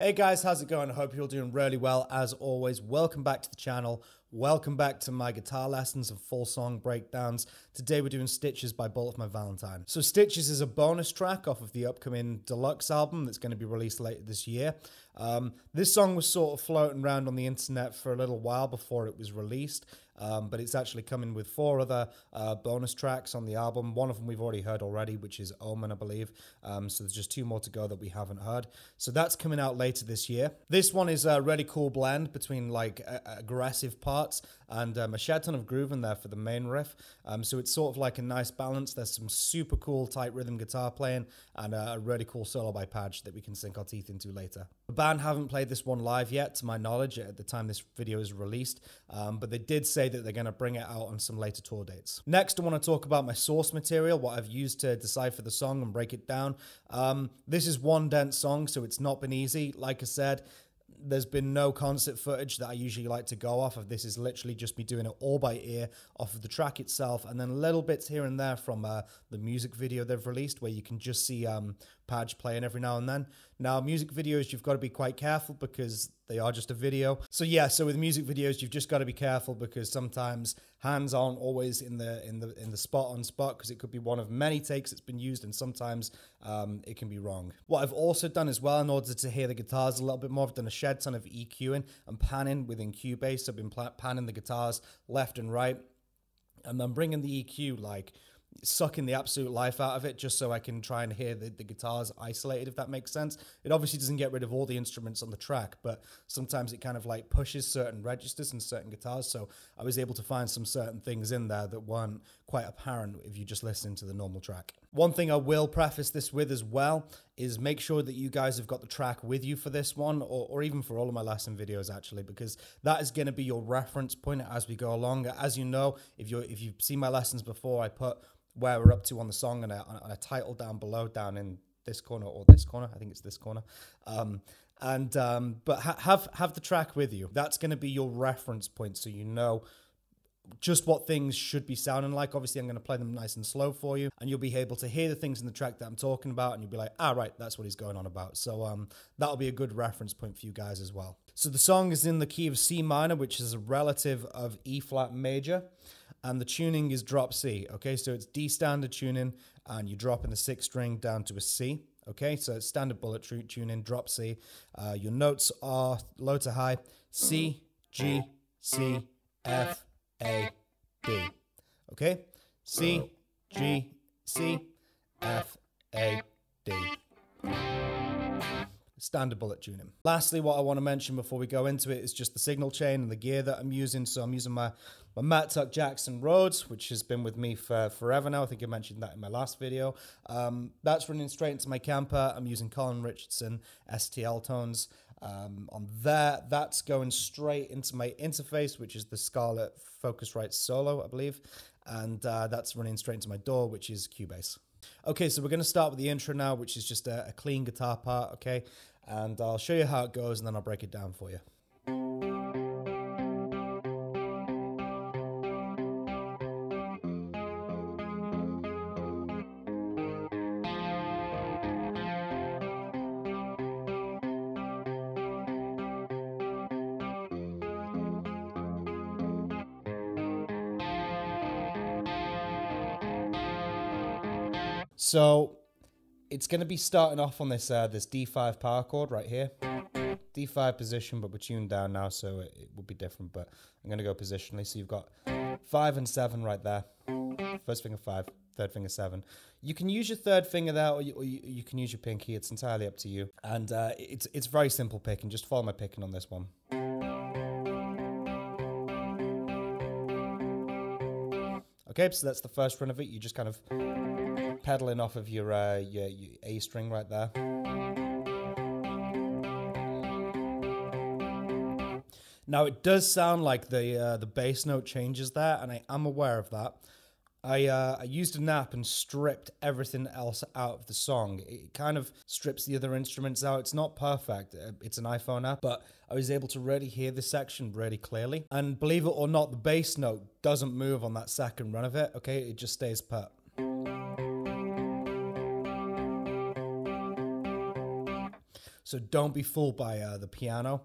Hey guys, how's it going? I hope you're all doing really well. As always, welcome back to the channel. Welcome back to my guitar lessons and full song breakdowns. Today we're doing Stitches by Bullet for My Valentine. So Stitches is a bonus track off of the upcoming deluxe album that's going to be released later this year. This song was sort of floating around on the internet for a little while before it was released. But it's actually coming with 4 other bonus tracks on the album. One of them we've already heard already, which is Omen, I believe. So there's just 2 more to go that we haven't heard. So that's coming out later this year. This one is a really cool blend between like aggressive parts and a shed ton of groove in there for the main riff. So it's sort of like a nice balance. There's some super cool tight rhythm guitar playing and a really cool solo by Padge that we can sink our teeth into later. The band haven't played this one live yet, to my knowledge, at the time this video is released, but they did say that they're going to bring it out on some later tour dates. Next, I want to talk about my source material, what I've used to decipher the song and break it down. This is one dense song, so it's not been easy. Like I said, there's been no concert footage that I usually like to go off of. This is literally just me doing it all by ear off of the track itself, and then little bits here and there from the music video they've released where you can just see Padge playing every now and then. Now, music videos, you've got to be quite careful because they are just a video. So yeah, so with music videos, you've just got to be careful because sometimes hands aren't always in the spot on spot because it could be one of many takes that's been used, and sometimes it can be wrong. What I've also done as well in order to hear the guitars a little bit more, I've done a shed ton of EQing and panning within Cubase. I've been panning the guitars left and right, and then bringing the EQ, like sucking the absolute life out of it just so I can try and hear the guitars isolated, if that makes sense. It obviously doesn't get rid of all the instruments on the track, but sometimes it kind of like pushes certain registers and certain guitars, so I was able to find some certain things in there that weren't quite apparent if you just listen to the normal track. One thing I will preface this with as well is make sure that you guys have got the track with you for this one, or even for all of my lesson videos actually, because that is going to be your reference point as we go along. As you know, if you've seen my lessons before, I put where we're up to on the song and a title down below, down in this corner or this corner. I think it's this corner. But have the track with you. That's going to be your reference point, so you know just what things should be sounding like. Obviously, I'm going to play them nice and slow for you, and you'll be able to hear the things in the track that I'm talking about, and you'll be like, right, that's what he's going on about. So that'll be a good reference point for you guys as well. So the song is in the key of C minor, which is a relative of E flat major, and the tuning is drop C. Okay, so it's D standard tuning, and you drop in the 6th string down to a C. Okay, so it's standard bullet tuning, drop C. Your notes are low to high, C, G, C, F, A, D. Okay, C, G, C, F, A, D. Standard bullet tuning. Lastly, what I want to mention before we go into it is just the signal chain and the gear that I'm using. So I'm using my Matt Tuck Jackson Rhodes, which has been with me for forever now. I think I mentioned that in my last video. That's running straight into my camper. I'm using Colin Richardson STL tones on there. That's going straight into my interface, which is the Scarlett Focusrite Solo, I believe. And that's running straight into my DAW, which is Cubase. Okay, so we're going to start with the intro now, which is just a clean guitar part, okay? And I'll show you how it goes, and then I'll break it down for you. So it's going to be starting off on this this D5 power chord right here. D5 position, but we're tuned down now, so it will be different, but I'm going to go positionally. So you've got 5 and 7 right there. First finger 5, third finger 7. You can use your third finger there, or you can use your pinky. It's entirely up to you. And it's very simple picking. Just follow my picking on this one. Okay, so that's the first run of it. You just kind of pedaling off of your A string right there. Now it does sound like the bass note changes there, and I am aware of that. I used a nap and stripped everything else out of the song. It kind of strips the other instruments out. It's not perfect. It's an iPhone app, but I was able to really hear this section really clearly. And believe it or not, the bass note doesn't move on that second run of it. Okay, it just stays put. So don't be fooled by the piano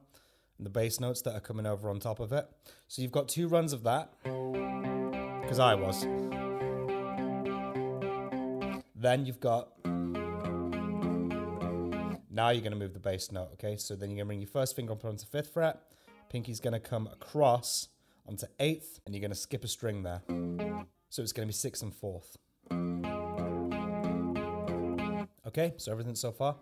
and the bass notes that are coming over on top of it. So you've got 2 runs of that, because I was. Then you've got, now you're going to move the bass note, okay? So then you're going to bring your first finger up onto 5th fret, pinky's going to come across onto 8th, and you're going to skip a string there. So it's going to be 6th and 4th. Okay, so everything so far?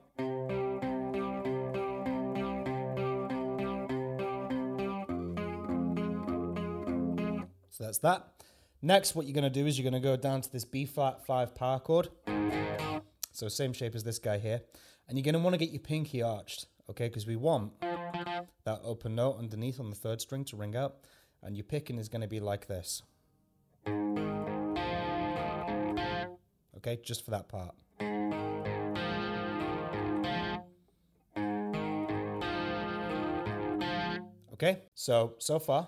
So that's that. Next, what you're going to do is you're going to go down to this B flat 5 power chord. So same shape as this guy here. And you're going to want to get your pinky arched, okay? Because we want that open note underneath on the 3rd string to ring out. And your picking is going to be like this. Okay, just for that part. Okay, so far.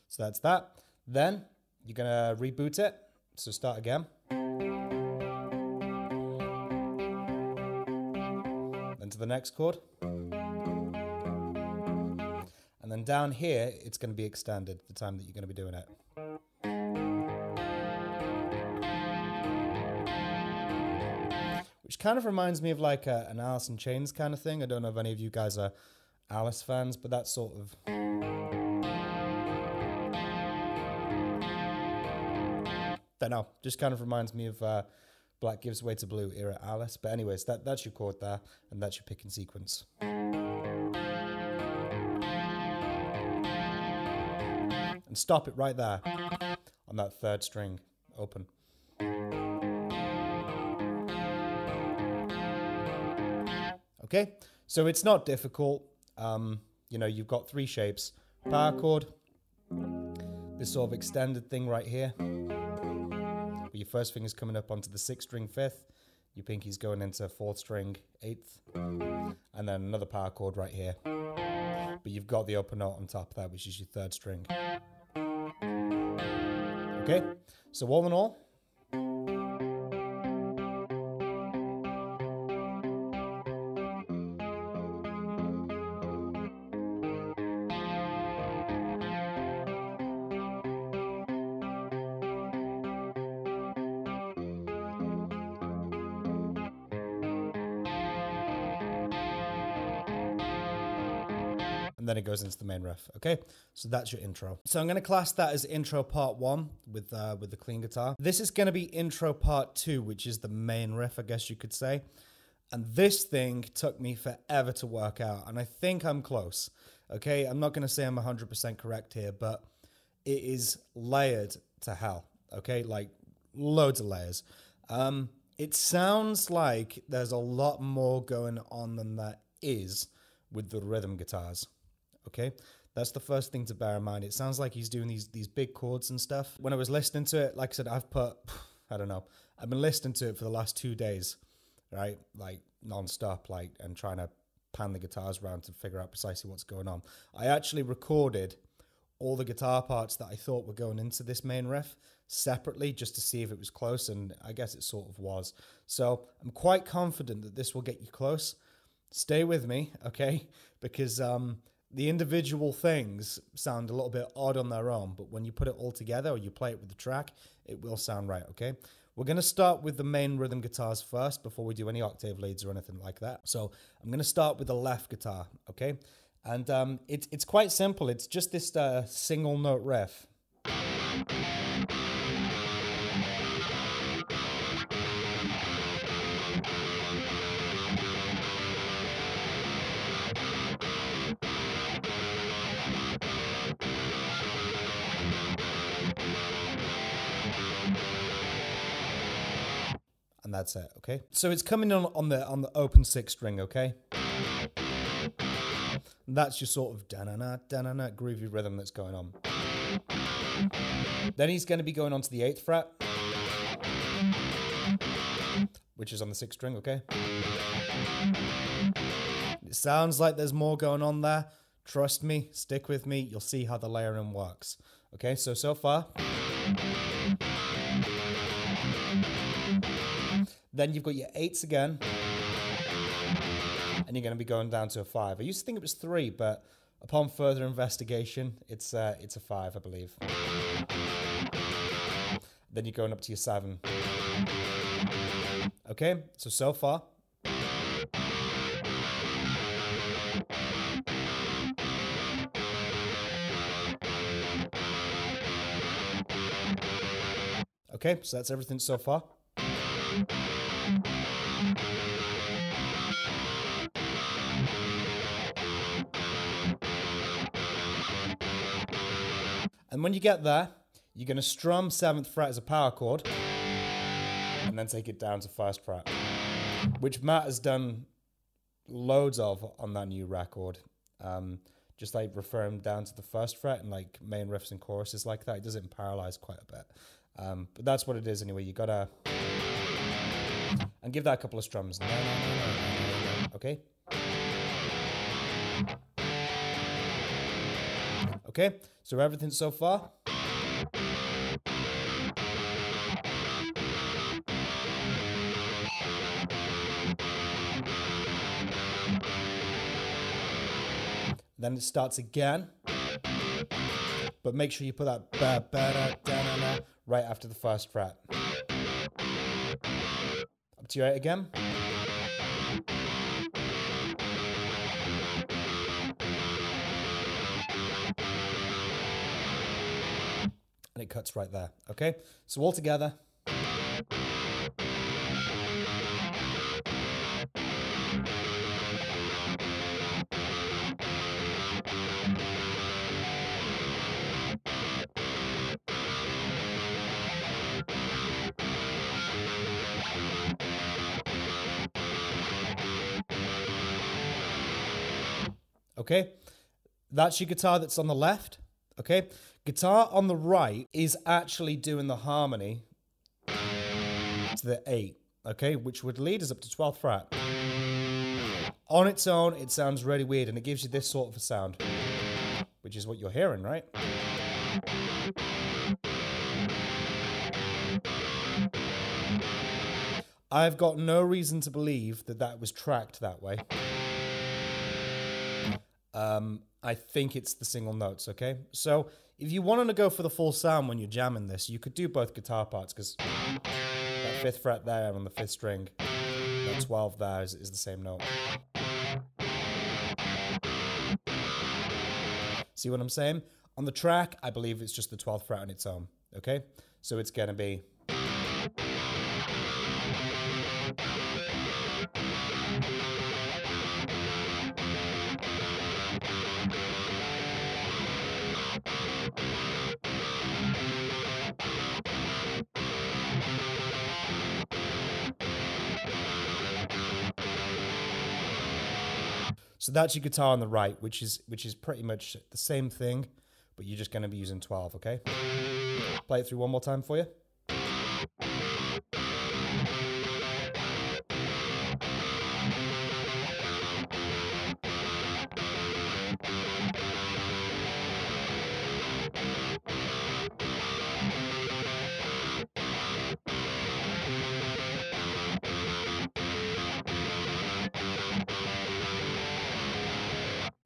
So that's that. Then you're going to reboot it. So start again. Then to the next chord. And then down here, it's going to be extended the time that you're going to be doing it. Which kind of reminds me of like an Alice in Chains kind of thing. I don't know if any of you guys are Alice fans, but that's sort of... don't know, just kind of reminds me of Black Gives Way to Blue era Alice. But anyways, that's your chord there, and that's your picking sequence. And stop it right there on that 3rd string open. Okay, so it's not difficult. You know, you've got 3 shapes. Power chord, this sort of extended thing right here. Your first finger's coming up onto the 6th string 5th, your pinky's going into 4th string 8th, and then another power chord right here. But you've got the open note on top there, which is your 3rd string. Okay, so all in all, and then it goes into the main riff. Okay, so that's your intro. So I'm going to class that as intro part 1 with the clean guitar. This is going to be intro part 2, which is the main riff, I guess you could say. And this thing took me forever to work out, and I think I'm close. Okay, I'm not going to say I'm 100% correct here, but it is layered to hell. Okay, like loads of layers. It sounds like there's a lot more going on than that is with the rhythm guitars. Okay, that's the first thing to bear in mind. It sounds like he's doing these big chords and stuff. When I was listening to it, like I said, I've been listening to it for the last 2 days, right? Like non-stop, like, and trying to pan the guitars around to figure out precisely what's going on. I actually recorded all the guitar parts that I thought were going into this main riff separately just to see if it was close, and I guess it sort of was. So I'm quite confident that this will get you close. Stay with me, okay? Because the individual things sound a little bit odd on their own, but when you put it all together or you play it with the track, it will sound right, okay? We're going to start with the main rhythm guitars first before we do any octave leads or anything like that. So I'm going to start with the left guitar, okay? And it's quite simple. It's just this single note riff. And that's it, okay? So it's coming on the open 6th string, okay? And that's your sort of da-na-na, da-na-na groovy rhythm that's going on. Then he's going to be going on to the 8th fret, which is on the 6th string, okay? It sounds like there's more going on there. Trust me, stick with me, you'll see how the layering works. Okay, so far. Then you've got your 8s again. And you're going to be going down to a 5. I used to think it was 3, but upon further investigation, it's a 5, I believe. Then you're going up to your 7. Okay, so far. Okay, so that's everything so far. And when you get there, you're going to strum 7th fret as a power chord and then take it down to 1st fret, which Matt has done loads of on that new record. Just like referring down to the 1st fret and like main riffs and choruses like that. He does it in Paralyze quite a bit. But that's what it is anyway. You gotta... And give that a couple of strums. Okay? Okay, so everything so far. Then it starts again. But make sure you put that ba-ba-da-da-da-da right after the 1st fret. Up to your 8 again. And it cuts right there. Okay, so all together. Okay, that's your guitar that's on the left. Okay, guitar on the right is actually doing the harmony to the 8. Okay, which would lead us up to 12th fret. On its own, it sounds really weird, and it gives you this sort of a sound, which is what you're hearing, right? I've got no reason to believe that that was tracked that way. I think it's the single notes, okay? So if you wanted to go for the full sound when you're jamming this, you could do both guitar parts, because that 5th fret there on the 5th string, that 12 there is the same note. See what I'm saying? On the track, I believe it's just the 12th fret on its own, okay? So it's going to be... So that's your guitar on the right, which is pretty much the same thing, but you're just going to be using 12, okay? Play it through one more time for you.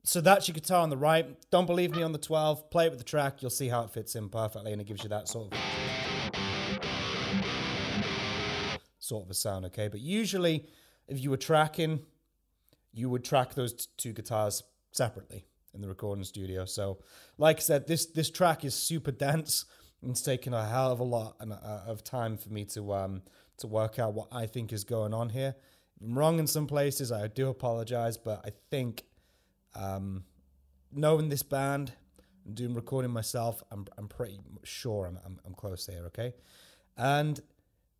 So that's your guitar on the right. Don't believe me on the 12. Play it with the track. You'll see how it fits in perfectly, and it gives you that sort of a sound, okay? But usually, if you were tracking, you would track those two guitars separately in the recording studio. So, like I said, this track is super dense. It's taken a hell of a lot of time for me to work out what I think is going on here. If I'm wrong in some places, I do apologize, but I think knowing this band and doing recording myself, I'm pretty sure I'm close here, okay? And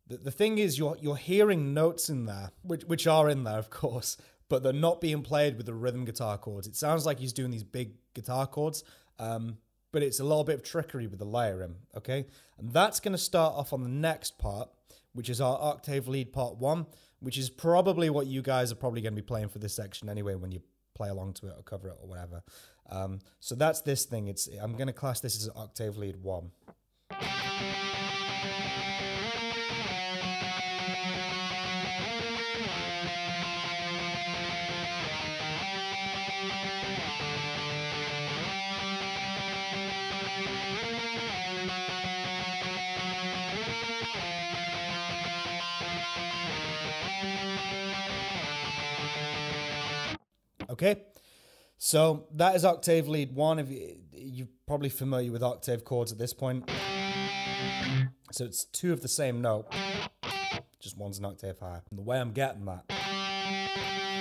the thing is, you're hearing notes in there, which are in there, of course, but they're not being played with the rhythm guitar chords. It sounds like he's doing these big guitar chords, but it's a little bit of trickery with the layering, okay? And that's going to start off on the next part, which is our octave lead part 1, which is probably what you guys are probably going to be playing for this section anyway when you play along to it or cover it or whatever. So that's this thing. I'm going to class this as octave lead 1. Okay, so that is octave lead 1. If you're probably familiar with octave chords at this point. So it's 2 of the same note, just one's an octave higher. And the way I'm getting that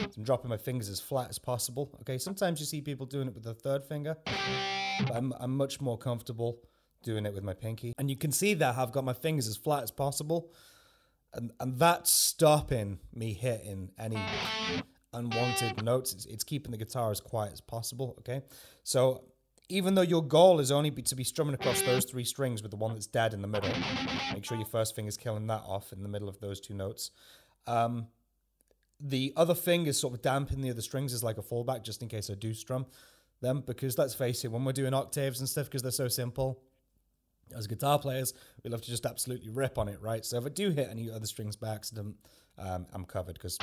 is I'm dropping my fingers as flat as possible. Okay, sometimes you see people doing it with the 3rd finger, but I'm much more comfortable doing it with my pinky. And you can see that I've got my fingers as flat as possible, and that's stopping me hitting any unwanted notes. It's keeping the guitar as quiet as possible. Okay, so even though your goal is only to be strumming across those 3 strings with the one that's dead in the middle, make sure your first finger's killing that off in the middle of those 2 notes. The other fingers sort of dampen the other strings as like a fallback, just in case I do strum them, because let's face it, when we're doing octaves and stuff, because they're so simple, as guitar players, we love to just absolutely rip on it, right? So if I do hit any other strings by accident, I'm covered because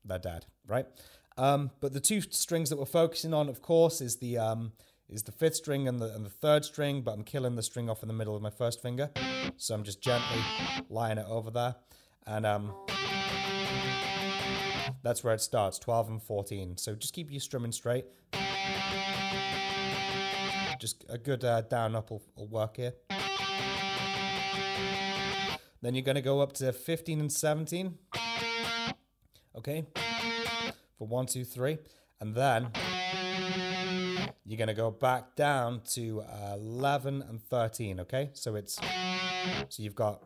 they're dead, right? But the 2 strings that we're focusing on, of course, is the 5th string and the 3rd string, but I'm killing the string off in the middle of my first finger. So I'm just gently lying it over there. And that's where it starts, 12 and 14. So just keep your strumming straight. Just a good down-up will work here. Then you're going to go up to 15 and 17. Okay? For 1, 2, 3. And then you're going to go back down to 11 and 13, okay? So you've got...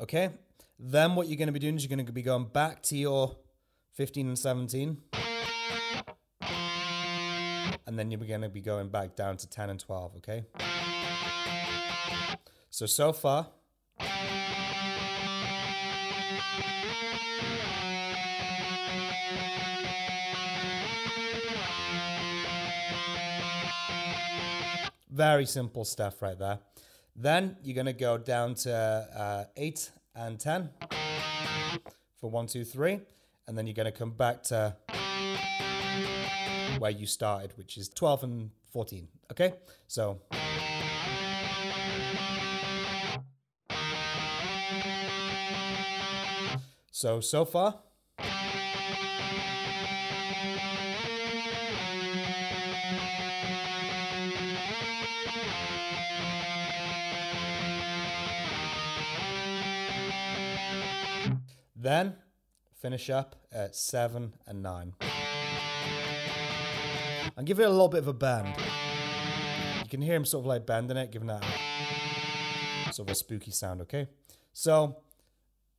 Okay? Then what you're going to be doing is you're going to be going back to your 15 and 17. And then you're going to be going back down to 10 and 12, okay? So far... Very simple stuff right there. Then you're going to go down to 8 and 10 for 1, 2, 3. And then you're going to come back to where you started, which is 12 and 14. Okay? So far. Then finish up at 7 and 9. And give it a little bit of a bend. You can hear him sort of like bending it, giving that sort of a spooky sound, okay? So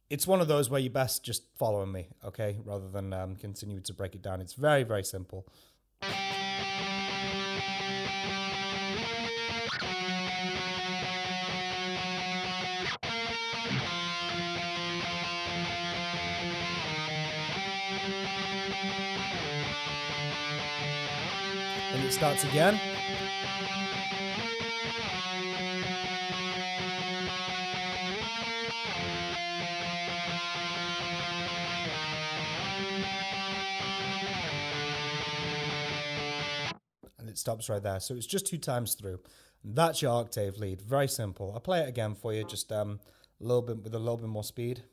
it's one of those where you're best just following me, okay? Rather than continue to break it down. It's very, very simple. And it starts again. And it stops right there. So it's just 2 times through. And that's your octave lead. Very simple. I'll play it again for you, just a little bit with a little bit more speed.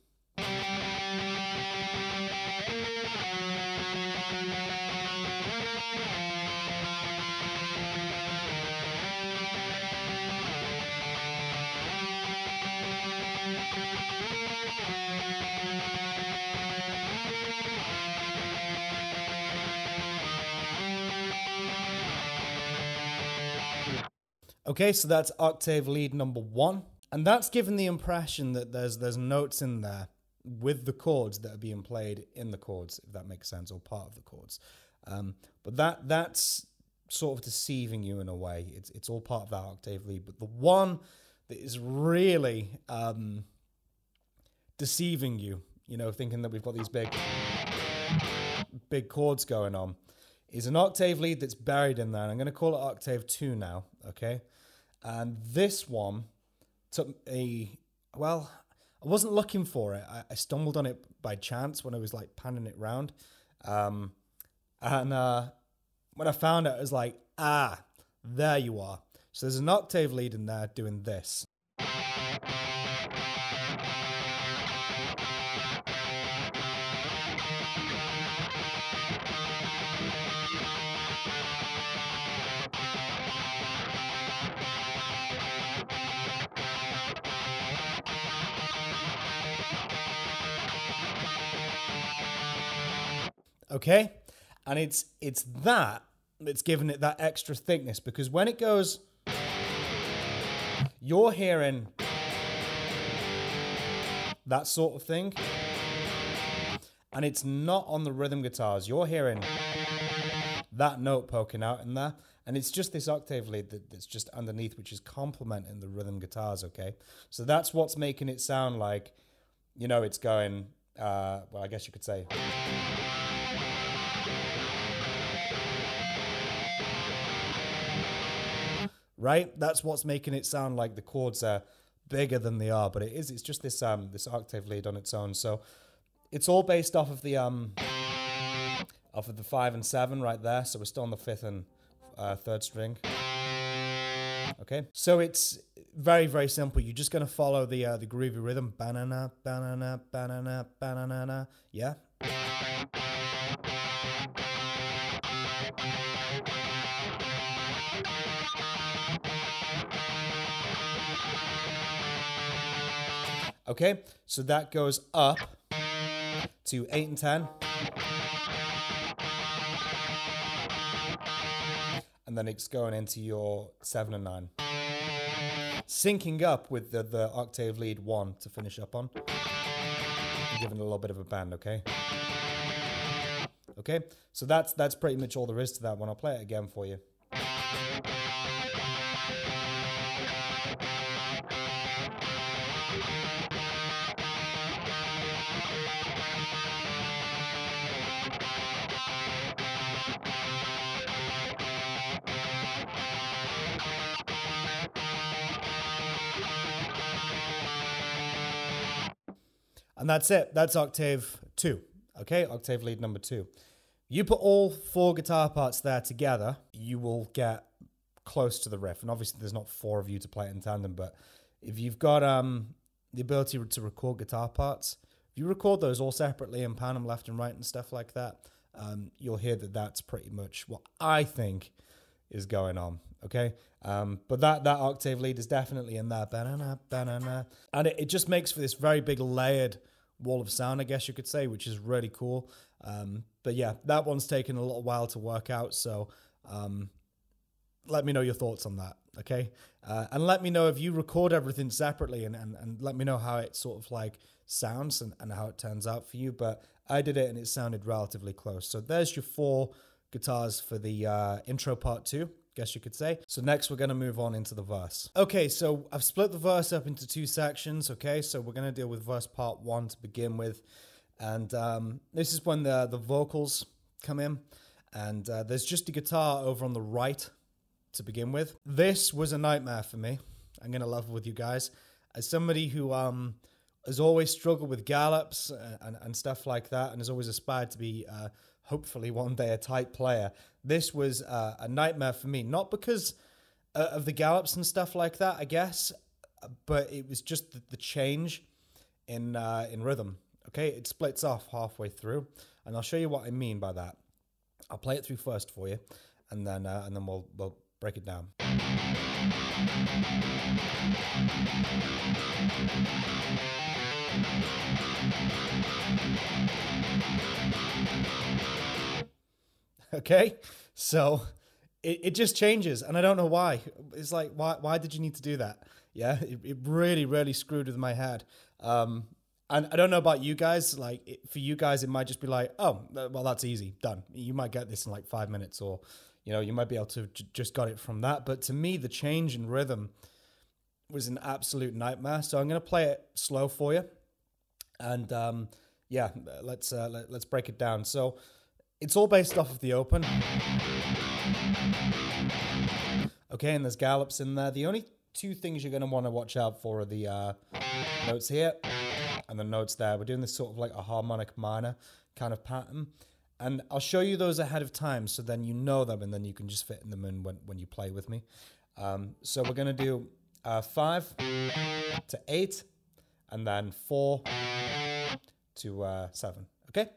Okay, so that's octave lead number 1. And that's given the impression that there's notes in there with the chords that are being played in the chords, if that makes sense, or part of the chords. But that's sort of deceiving you in a way. It's all part of that octave lead. But the one that is really deceiving you you know, thinking that we've got these big chords going on, is an octave lead that's buried in there. And I'm going to call it octave 2 now, okay? And this one took well, I wasn't looking for it. I stumbled on it by chance when I was like panning it round. And when I found it, I was like, ah, there you are. So there's an octave lead in there doing this. Okay? And it's that that's giving it that extra thickness, because when it goes, you're hearing that sort of thing, and it's not on the rhythm guitars. You're hearing that note poking out in there, and it's just this octave lead that's just underneath, which is complementing the rhythm guitars, okay? So that's what's making it sound like, you know, it's going, well, I guess you could say... right? That's what's making it sound like the chords are bigger than they are, but it's just this this octave lead on its own. So it's all based off of the 5 and 7 right there. So we're still on the 5th and 3rd string. Okay, so it's very, very simple. You're just gonna follow the groovy rhythm. Banana, banana, banana, banana. Yeah. Okay, so that goes up to 8 and 10. And then it's going into your 7 and 9. Syncing up with the octave lead 1 to finish up on. And giving it a little bit of a bend, okay? Okay, so that's pretty much all there is to that one. I'll play it again for you. And that's it. That's octave 2. Okay, octave lead number 2. You put all 4 guitar parts there together, you will get close to the riff. And obviously there's not 4 of you to play it in tandem, but if you've got the ability to record guitar parts, if you record those all separately and pan them left and right and stuff like that, you'll hear that that's pretty much what I think is going on. Okay, but that octave lead is definitely in there, banana, banana, and it just makes for this very big layered wall of sound, I guess you could say, which is really cool. But yeah, that one's taken a little while to work out, so let me know your thoughts on that, okay? And let me know if you record everything separately, and let me know how it sort of like sounds and how it turns out for you. But I did it and it sounded relatively close. So there's your 4 guitars for the intro part 2. Guess you could say. So next we're going to move on into the verse. Okay, so I've split the verse up into 2 sections, okay? So we're going to deal with verse part 1 to begin with. And this is when the vocals come in. And there's just a guitar over on the right to begin with. This was a nightmare for me. I'm going to level with you guys. As somebody who has always struggled with gallops and stuff like that, and has always aspired to be hopefully one day a tight player, this was a nightmare for me. Not because of the gallops and stuff like that, I guess, but it was just the change in rhythm. Okay, it splits off halfway through, and I'll show you what I mean by that. I'll play it through first for you, and then we'll break it down. Okay, so it just changes, and I don't know why. It's like, why did you need to do that? Yeah, it really, really screwed with my head. And I don't know about you guys. Like, for you guys, it might just be like, oh, well, that's easy, done. You might get this in like 5 minutes, or, you know, you might be able to just got it from that. But to me, the change in rhythm was an absolute nightmare. So I'm going to play it slow for you. And yeah, let's break it down. So it's all based off of the open. Okay, and there's gallops in there. The only two things you're going to want to watch out for are the notes here and the notes there. We're doing this sort of like a harmonic minor kind of pattern. And I'll show you those ahead of time so then you know them and then you can just fit in them in when you play with me. So we're going to do 5 to 8 and then 4 to 7. Okay?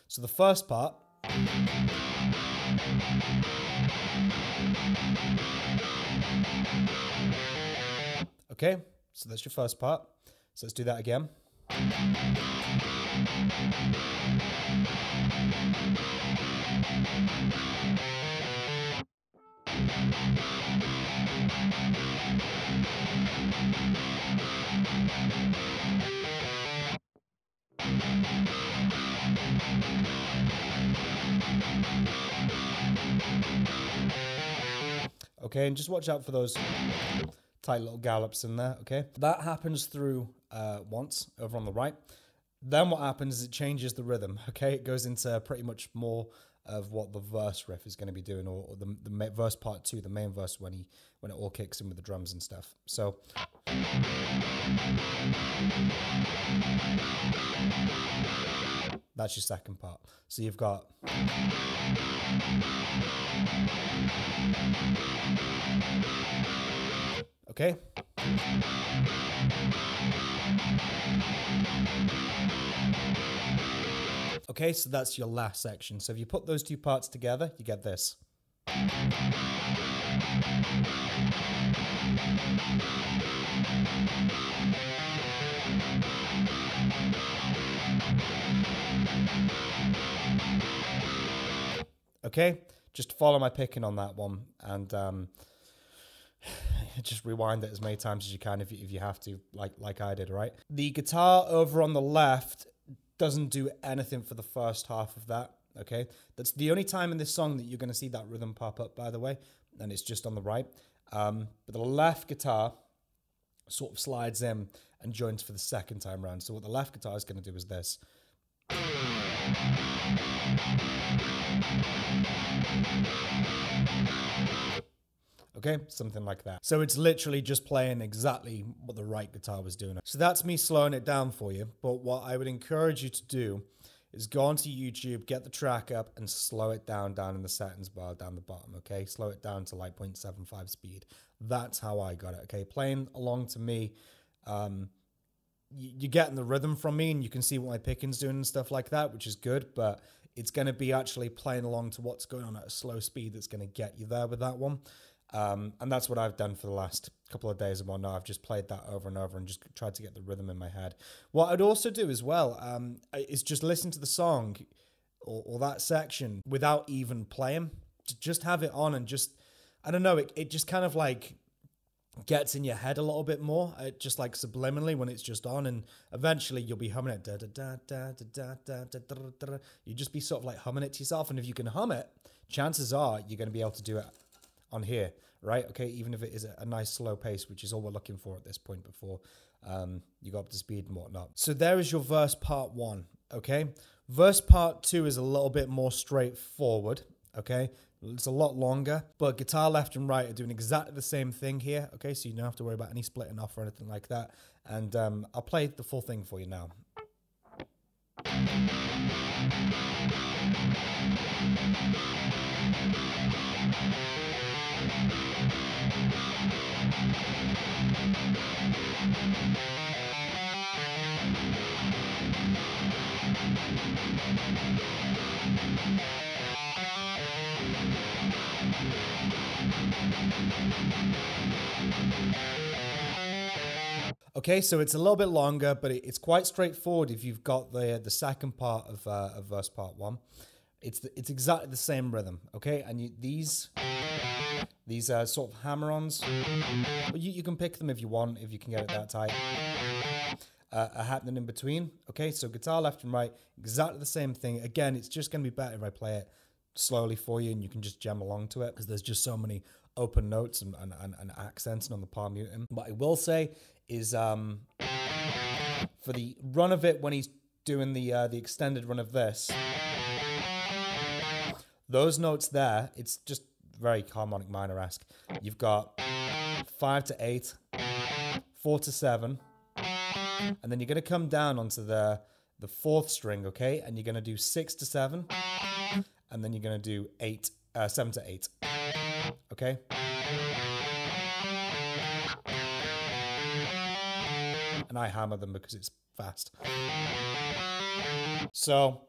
So the first part. Okay, so that's your first part. So let's do that again. Okay, and just watch out for those tight little gallops in there, okay? That happens through once over on the right. Then what happens is it changes the rhythm, okay? It goes into pretty much more of what the verse riff is going to be doing, or the verse part 2, the main verse when it all kicks in with the drums and stuff. So that's your second part. So you've got okay. Okay, so that's your last section. So if you put those two parts together, you get this. Okay, just follow my picking on that one and just rewind it as many times as you can if you have to, like I did, right? The guitar over on the left doesn't do anything for the first half of that, okay? That's the only time in this song that you're going to see that rhythm pop up, by the way, and it's just on the right. But the left guitar sort of slides in and joins for the second time around. So what the left guitar is going to do is this. Okay, something like that. So it's literally just playing exactly what the right guitar was doing. So that's me slowing it down for you. But what I would encourage you to do is go onto YouTube, get the track up and slow it down in the settings bar down the bottom, okay? Slow it down to like 0.75 speed. That's how I got it, okay? Playing along to me, you're getting the rhythm from me and you can see what my picking's doing and stuff like that, which is good, but it's going to be actually playing along to what's going on at a slow speed that's going to get you there with that one. And that's what I've done for the last couple of days and whatnot. I've just played that over and over and just tried to get the rhythm in my head. What I'd also do as well is just listen to the song or that section without even playing. Just have it on and just, I don't know, it just kind of like gets in your head a little bit more, just like subliminally when it's just on, and eventually you'll be humming it. You just be sort of like humming it to yourself, and if you can hum it, chances are you're going to be able to do it on here, right? Okay, even if it is a nice slow pace, which is all we're looking for at this point before you go up to speed and whatnot. So there is your verse part 1, okay? Verse part 2 is a little bit more straightforward, okay? It's a lot longer, but guitar left and right are doing exactly the same thing here, okay? So you don't have to worry about any splitting off or anything like that. And I'll play the full thing for you now. Okay, so it's a little bit longer, but it's quite straightforward if you've got the second part of verse part 1. It's exactly the same rhythm, okay? And these sort of hammer-ons, you can pick them if you want, if you can get it that tight, are happening in between, okay? So guitar left and right, exactly the same thing. Again, it's just going to be better if I play it slowly for you and you can just jam along to it because there's just so many open notes and accents on the palm muting. What I will say is For the run of it, when he's doing the extended run of this, those notes there, it's just very harmonic minor-esque. You've got 5 to 8, 4 to 7, and then you're going to come down onto the 4th string, okay? And you're going to do 6 to 7, and then you're going to do 7 to 8, okay? And I hammer them because it's fast. So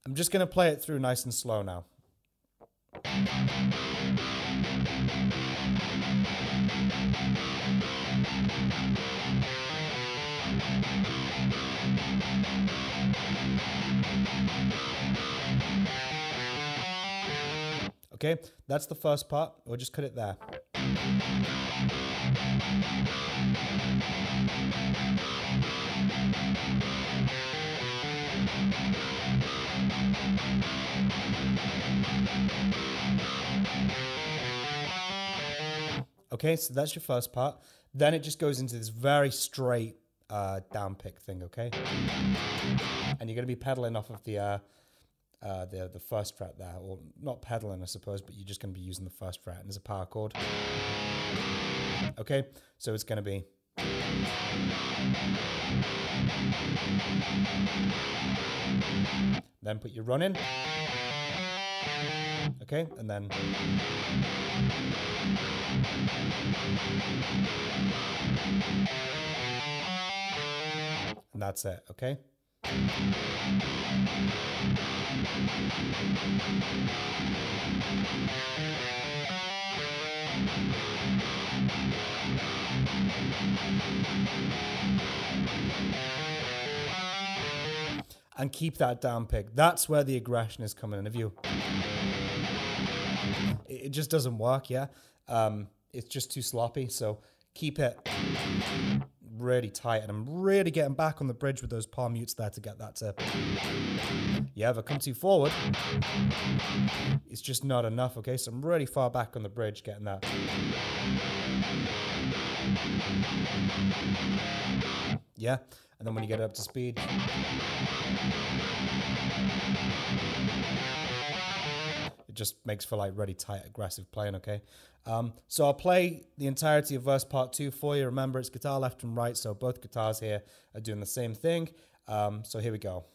I'm just going to play it through nice and slow now. Okay, that's the first part. We'll just cut it there. Okay, so that's your first part. Then it just goes into this very straight down pick thing, okay? And you're going to be pedaling off of the first fret there, or not pedaling, I suppose, but you're just going to be using the first fret, and there's a power chord. Okay, so it's going to be. Then put your run in. Okay, and then. And that's it, okay? And keep that down pick. That's where the aggression is coming in. If you, it just doesn't work, yeah. It's just too sloppy. So keep it really tight. And I'm really getting back on the bridge with those palm mutes there to get that to. Yeah, if I come too forward, it's just not enough. Okay, so I'm really far back on the bridge getting that. Yeah. And then when you get it up to speed, it just makes for like really tight, aggressive playing, okay? So I'll play the entirety of verse part 2 for you. Remember, it's guitar left and right, so both guitars here are doing the same thing. So here we go.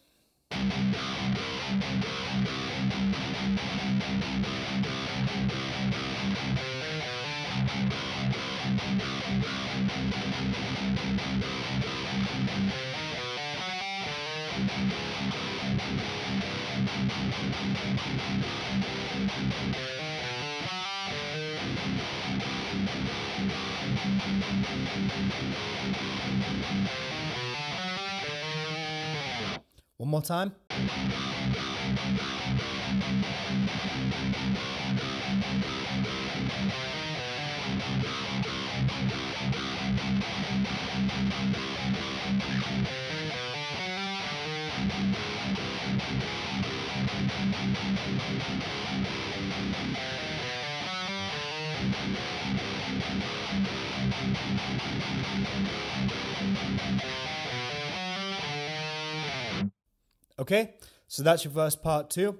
One more time. Okay, so that's your verse part 2.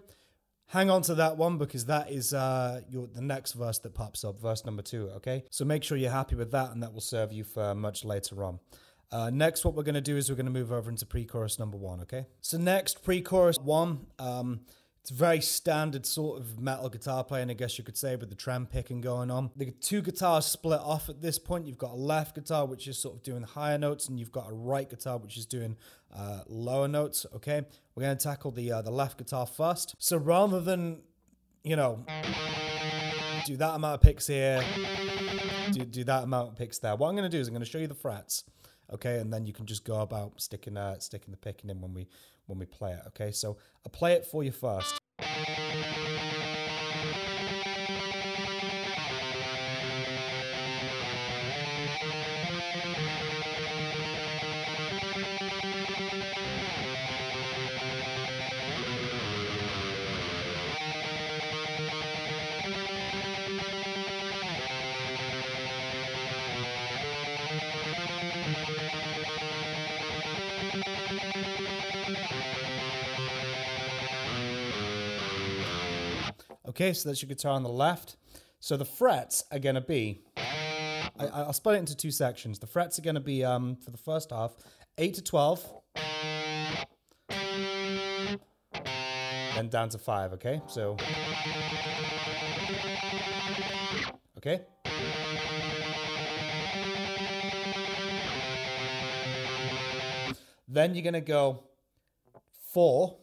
Hang on to that one because that is the next verse that pops up, verse number 2, okay? So make sure you're happy with that and that will serve you for much later on. Next, what we're going to do is we're going to move over into pre-chorus number 1, okay? So next, pre-chorus 1, it's very standard sort of metal guitar playing, I guess you could say, with the trem picking going on. The two guitars split off at this point. You've got a left guitar, which is sort of doing higher notes, and you've got a right guitar, which is doing lower notes, okay? We're going to tackle the left guitar first. So rather than, you know, do that amount of picks here, do that amount of picks there, what I'm going to do is I'm going to show you the frets, okay? And then you can just go about sticking the picking in when we play it, okay? So I'll play it for you first. Okay, so that's your guitar on the left. So the frets are going to be, I'll split it into two sections. The frets are going to be, for the first half, 8 to 12, then down to 5, okay? So, okay? Then you're going to go 4,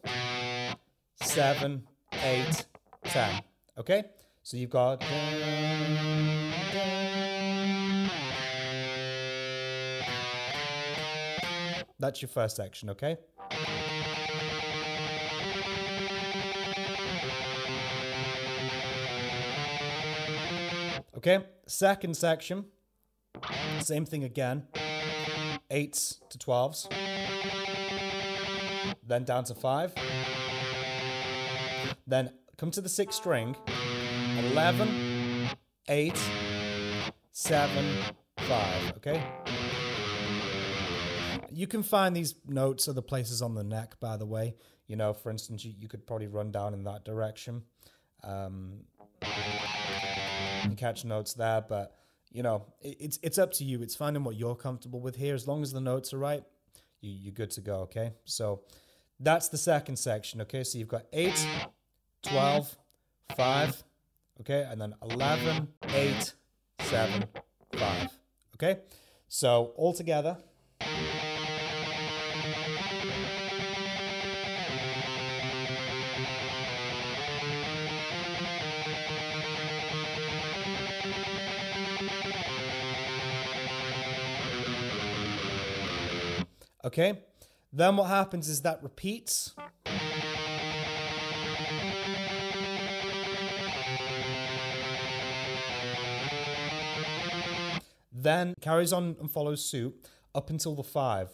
7, 8, 10, okay? So you've got... That's your first section, okay? Okay, second section, same thing again, 8s to 12s, then down to 5, then come to the 6th string, 11, 8, 7, 5, okay? You can find these notes other places on the neck, by the way. You know, for instance, you could probably run down in that direction. And catch notes there, but you know, it's up to you. It's finding what you're comfortable with here. As long as the notes are right, you're good to go, okay? So that's the second section, okay? So you've got 8, 12, 5, okay? And then 11, 8, 7, 5, okay? So all together. Okay, then what happens is that repeats. Then carries on and follows suit up until the 5.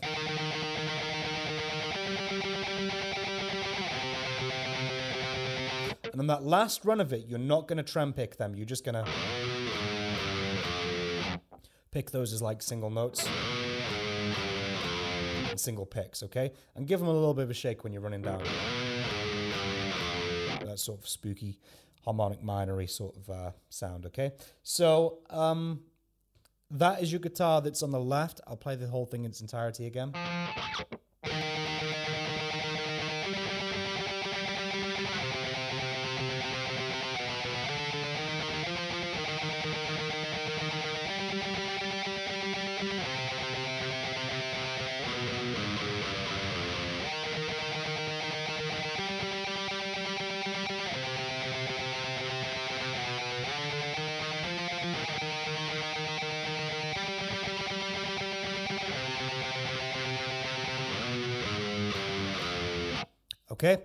And on that last run of it, you're not going to trem pick them. You're just going to pick those as like single notes. Single picks, okay? And give them a little bit of a shake when you're running down. That sort of spooky harmonic minory sort of sound, okay? So that is your guitar that's on the left. I'll play the whole thing in its entirety again. Okay,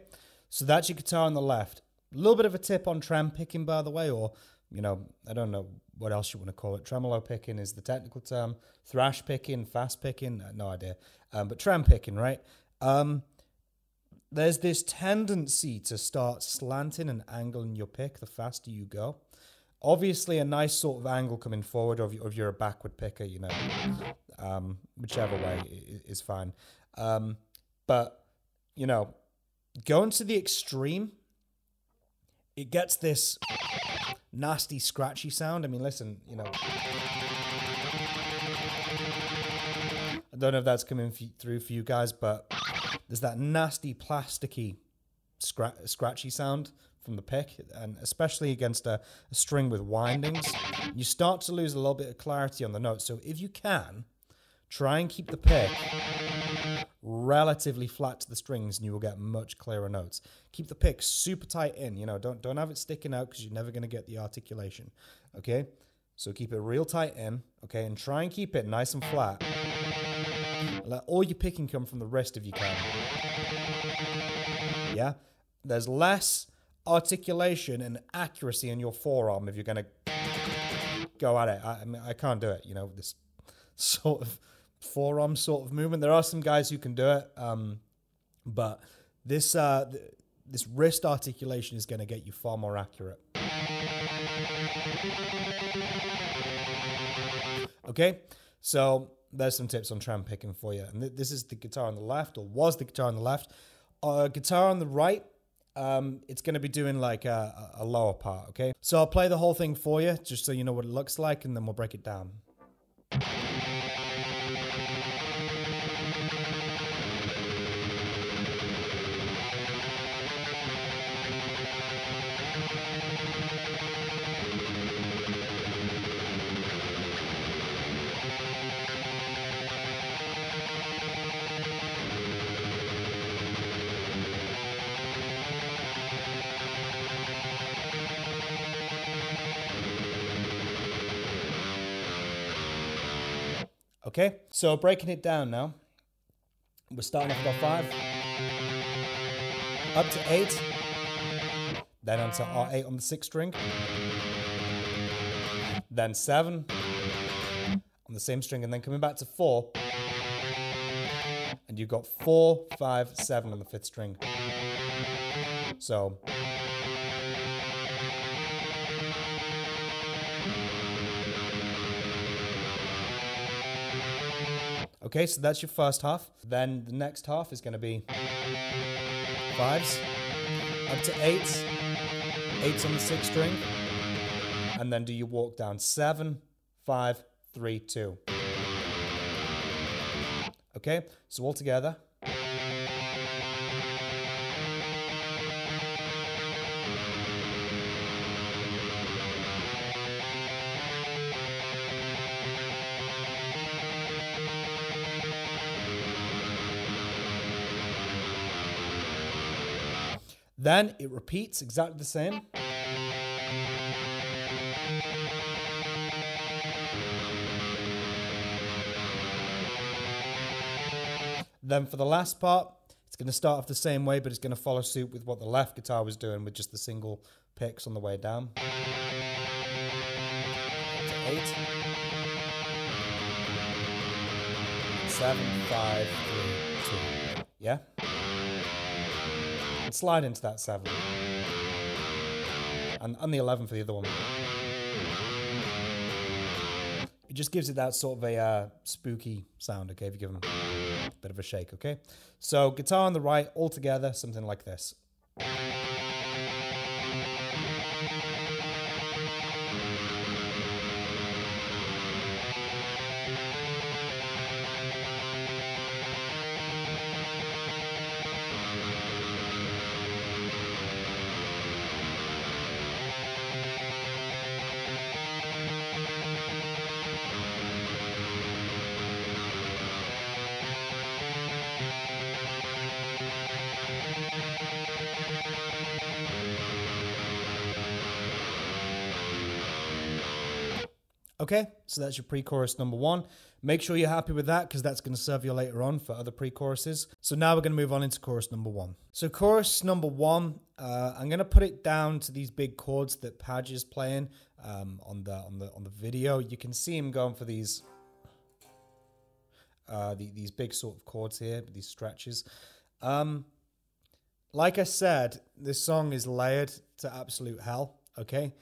so that's your guitar on the left. A little bit of a tip on trem picking, by the way, or, you know, I don't know what else you want to call it. Tremolo picking is the technical term. Thrash picking, fast picking, no idea. But trem picking, right? There's this tendency to start slanting and angling your pick the faster you go. Obviously, a nice sort of angle coming forward, or if you're a backward picker, you know, whichever way is fine. But, you know, going to the extreme, it gets this nasty, scratchy sound. I mean, listen, you know, I don't know if that's coming through for you guys, but there's that nasty, plasticky, scratchy sound from the pick, and especially against a string with windings, you start to lose a little bit of clarity on the notes. So if you can, try and keep the pick relatively flat to the strings and you will get much clearer notes. Keep the pick super tight in, you know, don't have it sticking out because you're never going to get the articulation, okay? So keep it real tight in, okay, and try and keep it nice and flat. Let all your picking come from the wrist if you can. Yeah? There's less articulation and accuracy in your forearm if you're going to go at it. I mean, I can't do it, you know, this sort of forearm sort of movement. There are some guys who can do it, but this this wrist articulation is going to get you far more accurate. Okay, so there's some tips on trem picking for you. And this is the guitar on the left, or was the guitar on the left. Guitar on the right, it's going to be doing like a lower part, okay? So I'll play the whole thing for you, just so you know what it looks like, and then we'll break it down. Okay, so breaking it down now. We're starting off with our 5, up to 8, then onto R8 on the 6th string, then 7 on the same string, and then coming back to 4, and you've got 4, 5, 7 on the 5th string. So okay, so that's your first half. Then the next half is going to be 5s, up to 8s, 8s on the 6th string, and then do your walk down 7, 5, 3, 2. Okay, so all together. Then it repeats exactly the same. Then for the last part, it's going to start off the same way, but it's going to follow suit with what the left guitar was doing with just the single picks on the way down. 8, 7, 5, 3, 2. Yeah? And slide into that 7. And the 11 for the other one. It just gives it that sort of a spooky sound, okay, if you give them a bit of a shake, okay? So guitar on the right, all together, something like this. Okay, so that's your pre-chorus number 1. Make sure you're happy with that because that's going to serve you later on for other pre-choruses. So now we're going to move on into chorus number 1. So chorus number 1, I'm going to put it down to these big chords that Padge is playing on the video. You can see him going for these big sort of chords here, these stretches. Like I said, this song is layered to absolute hell. Okay.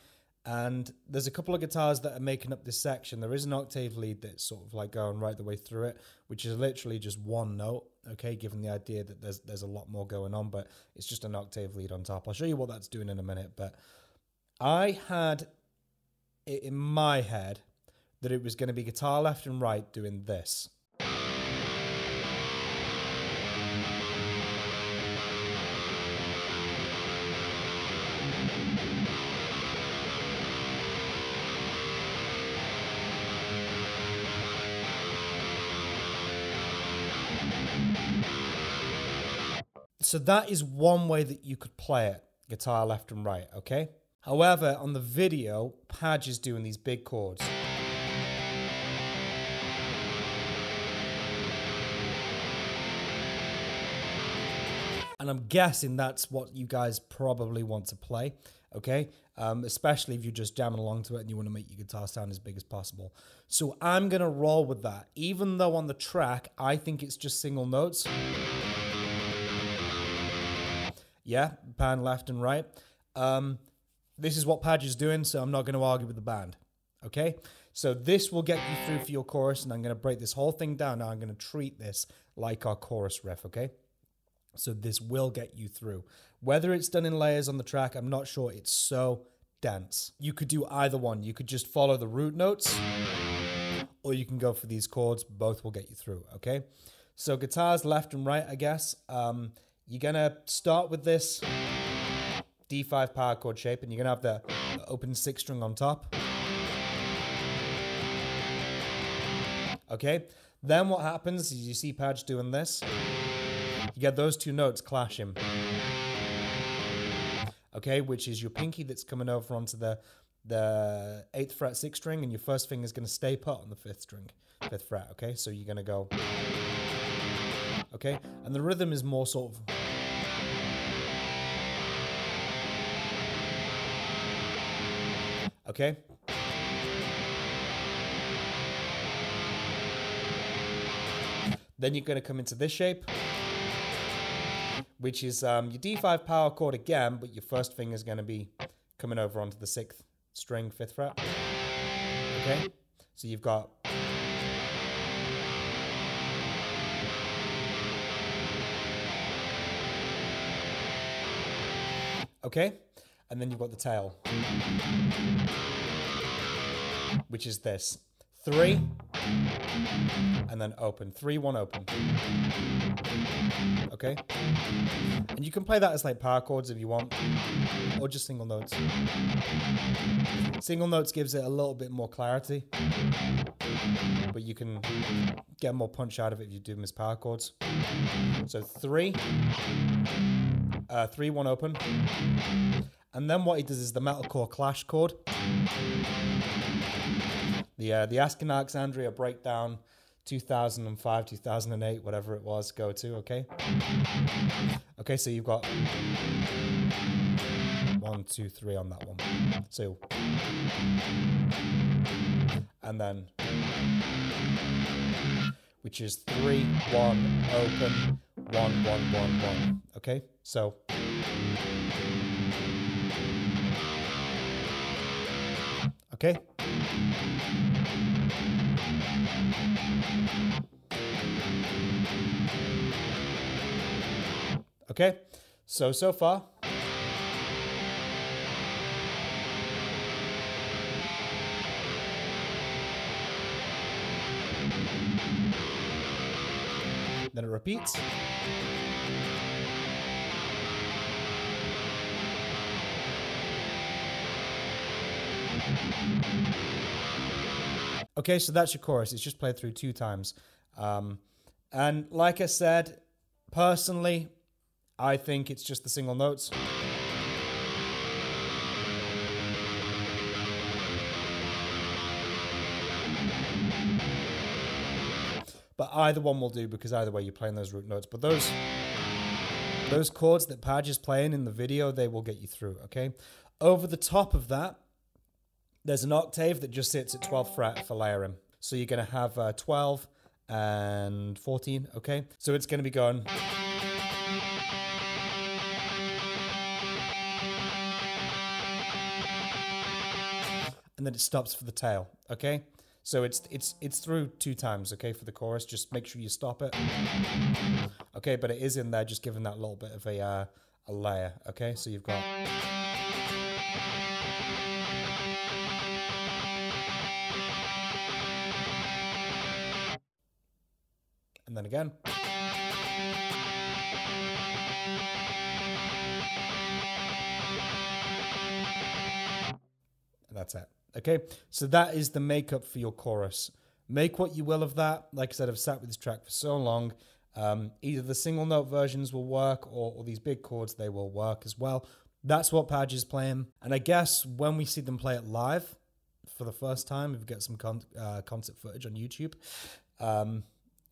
And there's a couple of guitars that are making up this section. There is an octave lead that's sort of like going right the way through it, which is literally just one note, okay, given the idea that there's a lot more going on, but it's just an octave lead on top. I'll show you what that's doing in a minute, but I had it in my head that it was going to be guitar left and right doing this. So that is one way that you could play it, guitar left and right, okay? However, on the video, Padge is doing these big chords. And I'm guessing that's what you guys probably want to play, okay? Especially if you're just jamming along to it and you want to make your guitar sound as big as possible. So I'm going to roll with that, even though on the track, I think it's just single notes. Yeah, pan left and right. This is what Padge is doing, so I'm not going to argue with the band. Okay? So this will get you through for your chorus, and I'm going to break this whole thing down. Now I'm going to treat this like our chorus riff, okay? So this will get you through. Whether it's done in layers on the track, I'm not sure. It's so dense. You could do either one. You could just follow the root notes, or you can go for these chords. Both will get you through, okay? So guitars left and right, I guess. You're going to start with this D5 power chord shape, and you're going to have the open 6th string on top. Okay? Then what happens is you see Padge doing this. You get those two notes clashing. Okay, which is your pinky that's coming over onto the 8th fret 6th string, and your first finger is going to stay put on the 5th fret. Okay, so you're going to go. Okay, and the rhythm is more sort of. Okay. Then you're going to come into this shape, which is your D5 power chord again, but your first finger is going to be coming over onto the 6th string, 5th fret. Okay, so you've got. Okay, and then you've got the tail, which is this 3, and then open 3, 1 open. Okay, and you can play that as like power chords if you want, or just single notes. Single notes gives it a little bit more clarity, but you can get more punch out of it if you do them as power chords. So 3, 3, 1 open, and then what he does is the metalcore clash chord. The Asking Alexandria breakdown 2005, 2008, whatever it was, go to, okay? Okay, so you've got 1, 2, 3 on that one. So, and then, which is 3, 1, open, 1, 1, 1, 1, okay? So, okay? Okay, so far. Then it repeats. Okay, so that's your chorus. It's just played through 2 times. And like I said, personally, I think it's just the single notes. But either one will do, because either way you're playing those root notes. But those chords that Padge is playing in the video, they will get you through, okay? Over the top of that, there's an octave that just sits at 12th fret for layering. So you're going to have 12 and 14, okay? So it's going to be going. And then it stops for the tail, okay? So it's through 2 times, okay, for the chorus. Just make sure you stop it. Okay, but it is in there, just giving that little bit of a layer, okay? So you've got. And then again. And that's it. Okay, so that is the makeup for your chorus. Make what you will of that. Like I said, I've sat with this track for so long. Either the single note versions will work, or these big chords, they will work as well. That's what Padge is playing. And I guess when we see them play it live for the first time, if we get some concert footage on YouTube,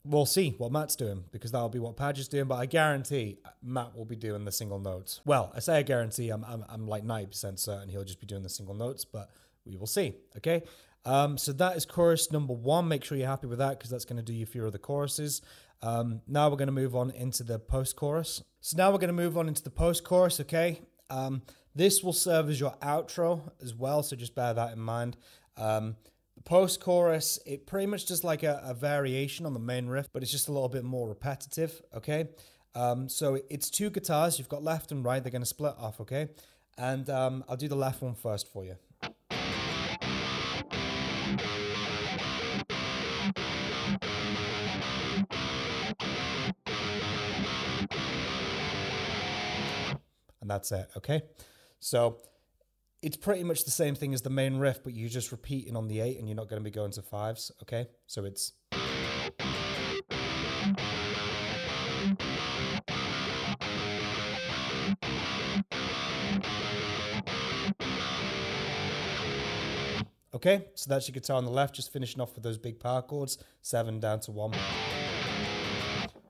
we'll see what Matt's doing, because that'll be what Padge is doing. But I guarantee Matt will be doing the single notes. Well, I say I guarantee. I'm like 90% certain he'll just be doing the single notes, but we will see. Okay. So that is chorus number 1. Make sure you're happy with that, because that's going to do you a few other choruses. Now we're going to move on into the post-chorus. So now we're going to move on into the post-chorus. Okay. This will serve as your outro as well, so just bear that in mind. The post-chorus, it pretty much does like a variation on the main riff, but it's just a little bit more repetitive, okay? So it's two guitars. You've got left and right. They're going to split off, okay? And I'll do the left one first for you. And that's it, okay? So it's pretty much the same thing as the main riff, but you're just repeating on the 8 and you're not going to be going to 5s, okay? So it's... Okay, so that's your guitar on the left, just finishing off with those big power chords, 7 down to 1.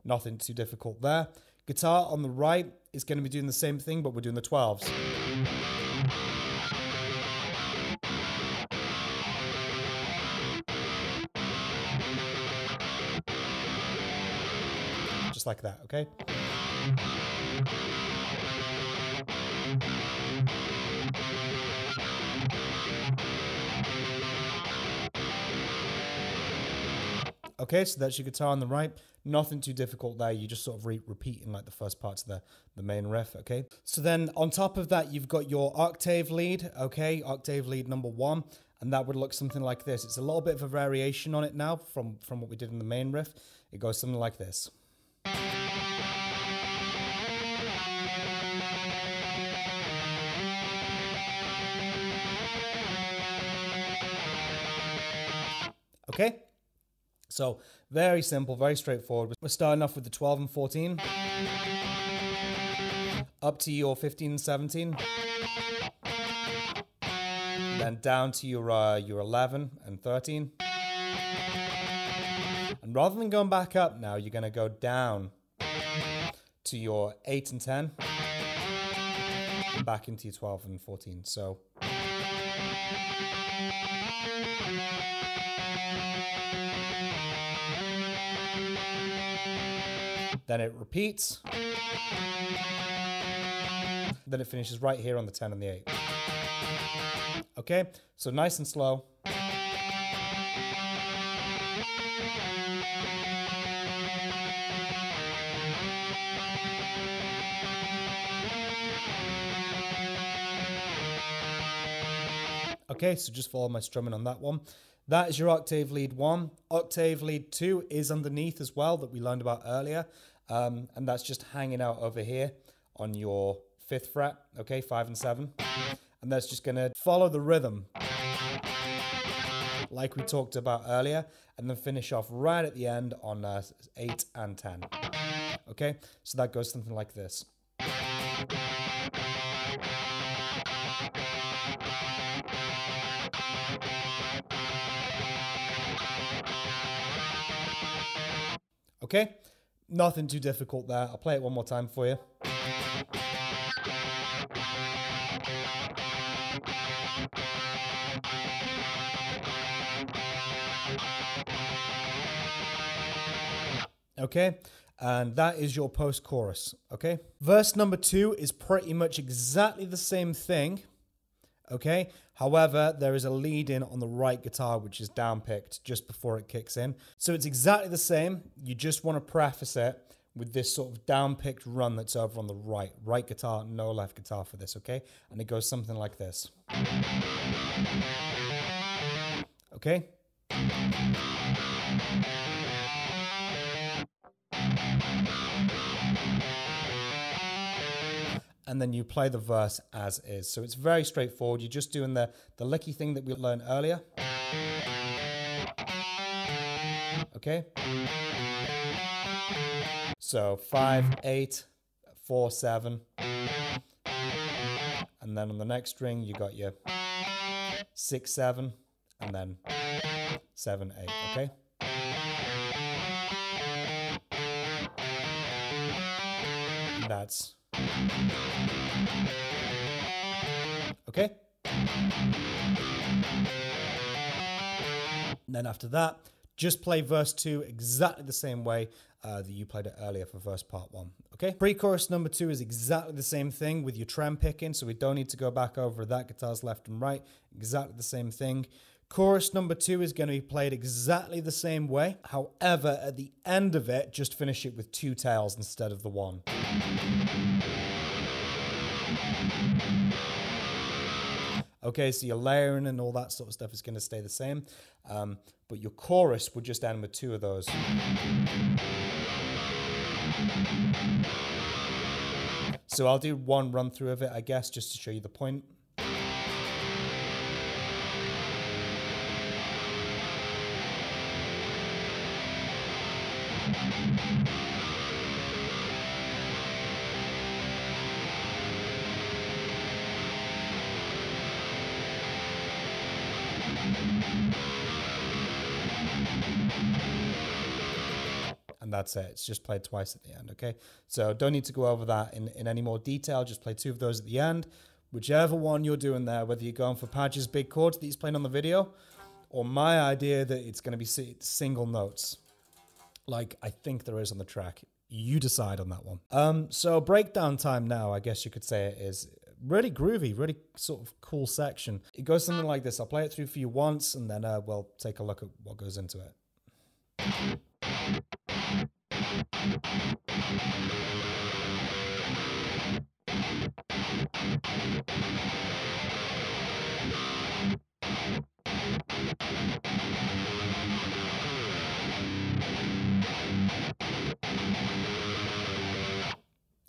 Nothing too difficult there. Guitar on the right is going to be doing the same thing, but we're doing the 12s. Just like that, okay? Okay, so that's your guitar on the right. Nothing too difficult there. You just sort of repeating like the first parts of the main riff, okay? So then on top of that, you've got your octave lead, okay? Octave lead number 1, and that would look something like this. It's a little bit of a variation on it now from what we did in the main riff. It goes something like this. Okay? So, very simple, very straightforward. We're starting off with the 12 and 14, up to your 15 and 17, then down to your 11 and 13. And rather than going back up now, you're going to go down to your 8 and 10, and back into your 12 and 14. So... then it repeats, then it finishes right here on the 10 and the 8. Okay, so nice and slow. Okay, so just follow my strumming on that one. That is your octave lead 1. Octave lead 2 is underneath as well, that we learned about earlier. And that's just hanging out over here on your 5th fret, okay, 5 and 7. And that's just going to follow the rhythm like we talked about earlier, and then finish off right at the end on 8 and 10. Okay, so that goes something like this. Okay, nothing too difficult there. I'll play it one more time for you. Okay, and that is your post-chorus, okay? Verse number 2 is pretty much exactly the same thing, okay? However, there is a lead in on the right guitar, which is down-picked just before it kicks in. So it's exactly the same. You just want to preface it with this sort of down-picked run that's over on the right. Right guitar, no left guitar for this, okay? And it goes something like this. Okay? And then you play the verse as is. So it's very straightforward. You're just doing the licky thing that we learned earlier. Okay? So 5, 8, 4, 7. And then on the next string, you got your 6, 7, and then 7, 8, okay? And that's... okay? And then after that, just play verse 2 exactly the same way that you played it earlier for verse part 1, okay? Pre-chorus number 2 is exactly the same thing with your trem picking, so we don't need to go back over that. Guitars left and right, exactly the same thing. Chorus number 2 is going to be played exactly the same way. However, at the end of it, just finish it with 2 tails instead of the 1. Okay, so your layering and all that sort of stuff is going to stay the same, but your chorus would just end with 2 of those. So I'll do one run through of it, I guess, just to show you the point. And that's it. It's just played twice at the end, okay? So don't need to go over that in any more detail. Just play 2 of those at the end. Whichever one you're doing there, whether you're going for Padge's big chords that he's playing on the video, or my idea that it's going to be single notes, like I think there is on the track. You decide on that one. So breakdown time now, I guess you could say it is. Really groovy, really sort of cool section. It goes something like this. I'll play it through for you once, and then we'll take a look at what goes into it.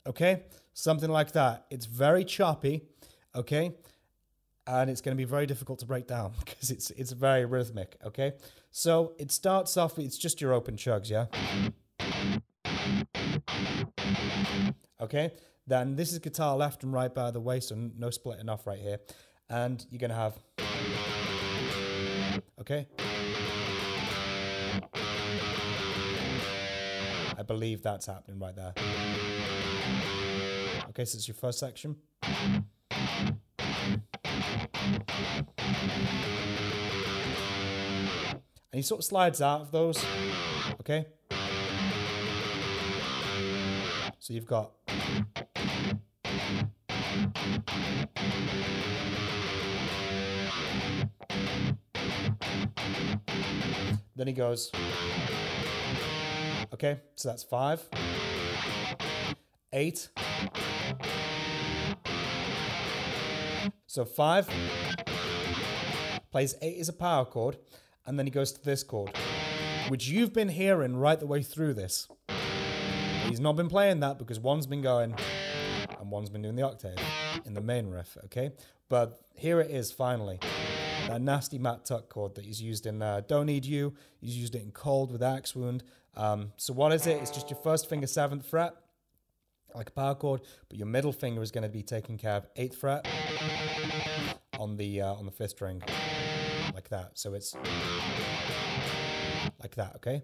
Okay, something like that. It's very choppy, okay? And it's going to be very difficult to break down because it's very rhythmic, okay? So it starts off, it's just your open chugs, yeah? Okay, then this is guitar left and right, by the way, so no splitting off right here. And you're going to have, okay? I believe that's happening right there. Okay, so it's your first section. And he sort of slides out of those, okay? So you've got... Then he goes... Okay, so that's 5, 8. So 5 plays 8 as a power chord, and then he goes to this chord, which you've been hearing right the way through this. He's not been playing that because one's been going and one's been doing the octave in the main riff, okay? But here it is finally. That nasty Matt Tuck chord that he's used in Don't Need You. He's used it in Cold with Axe Wound. So what is it? It's just your first finger 7th fret, like a power chord, but your middle finger is going to be taking care of 8th fret on the 5th string, like that. So it's like that, okay?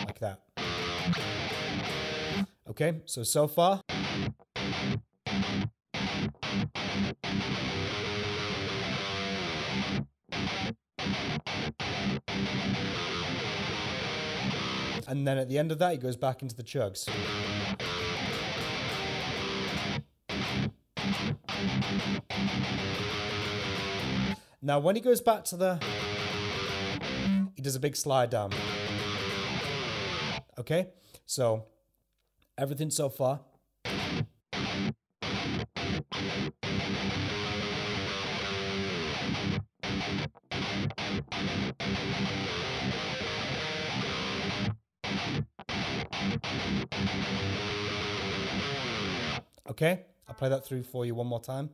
Like that. Okay, so far. And then at the end of that, he goes back into the chugs. Now, when he goes back to the... He does a big slide down. Okay? So, everything so far. Okay, I'll play that through for you one more time.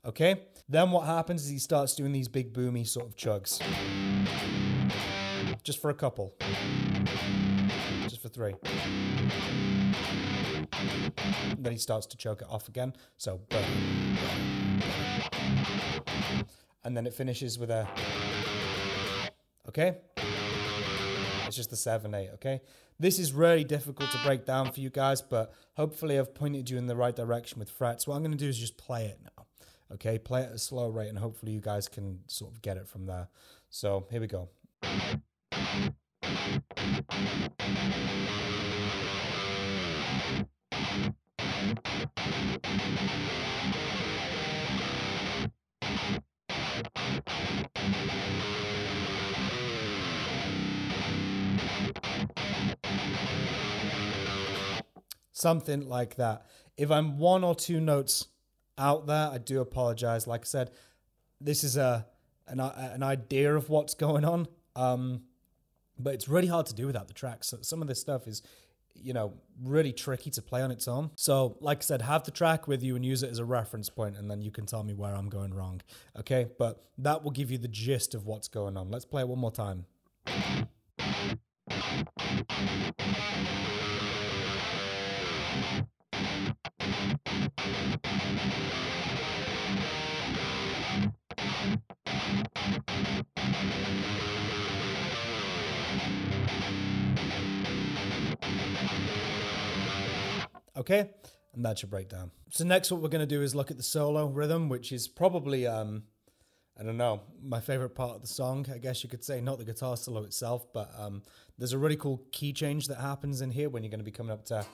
Okay, then what happens is he starts doing these big boomy sort of chugs. Just for a couple. Just for 3. And then he starts to choke it off again. So, boom. And then it finishes with a... Okay? It's just the 7/8, okay? This is really difficult to break down for you guys, but hopefully I've pointed you in the right direction with frets. What I'm going to do is just play it now. Okay, play it at a slow rate and hopefully you guys can sort of get it from there. So here we go. Something like that. If I'm 1 or 2 notes out there, I do apologize. Like I said, this is an idea of what's going on, but it's really hard to do without the tracks. So some of this stuff is, you know, really tricky to play on its own. So like I said, have the track with you and use it as a reference point, and then you can tell me where I'm going wrong. Okay, but that will give you the gist of what's going on. Let's play it one more time. Okay, and that's your breakdown. So next what we're going to do is look at the solo rhythm, which is probably, I don't know, my favorite part of the song, I guess you could say. Not the guitar solo itself, but there's a really cool key change that happens in here when you're going to be coming up to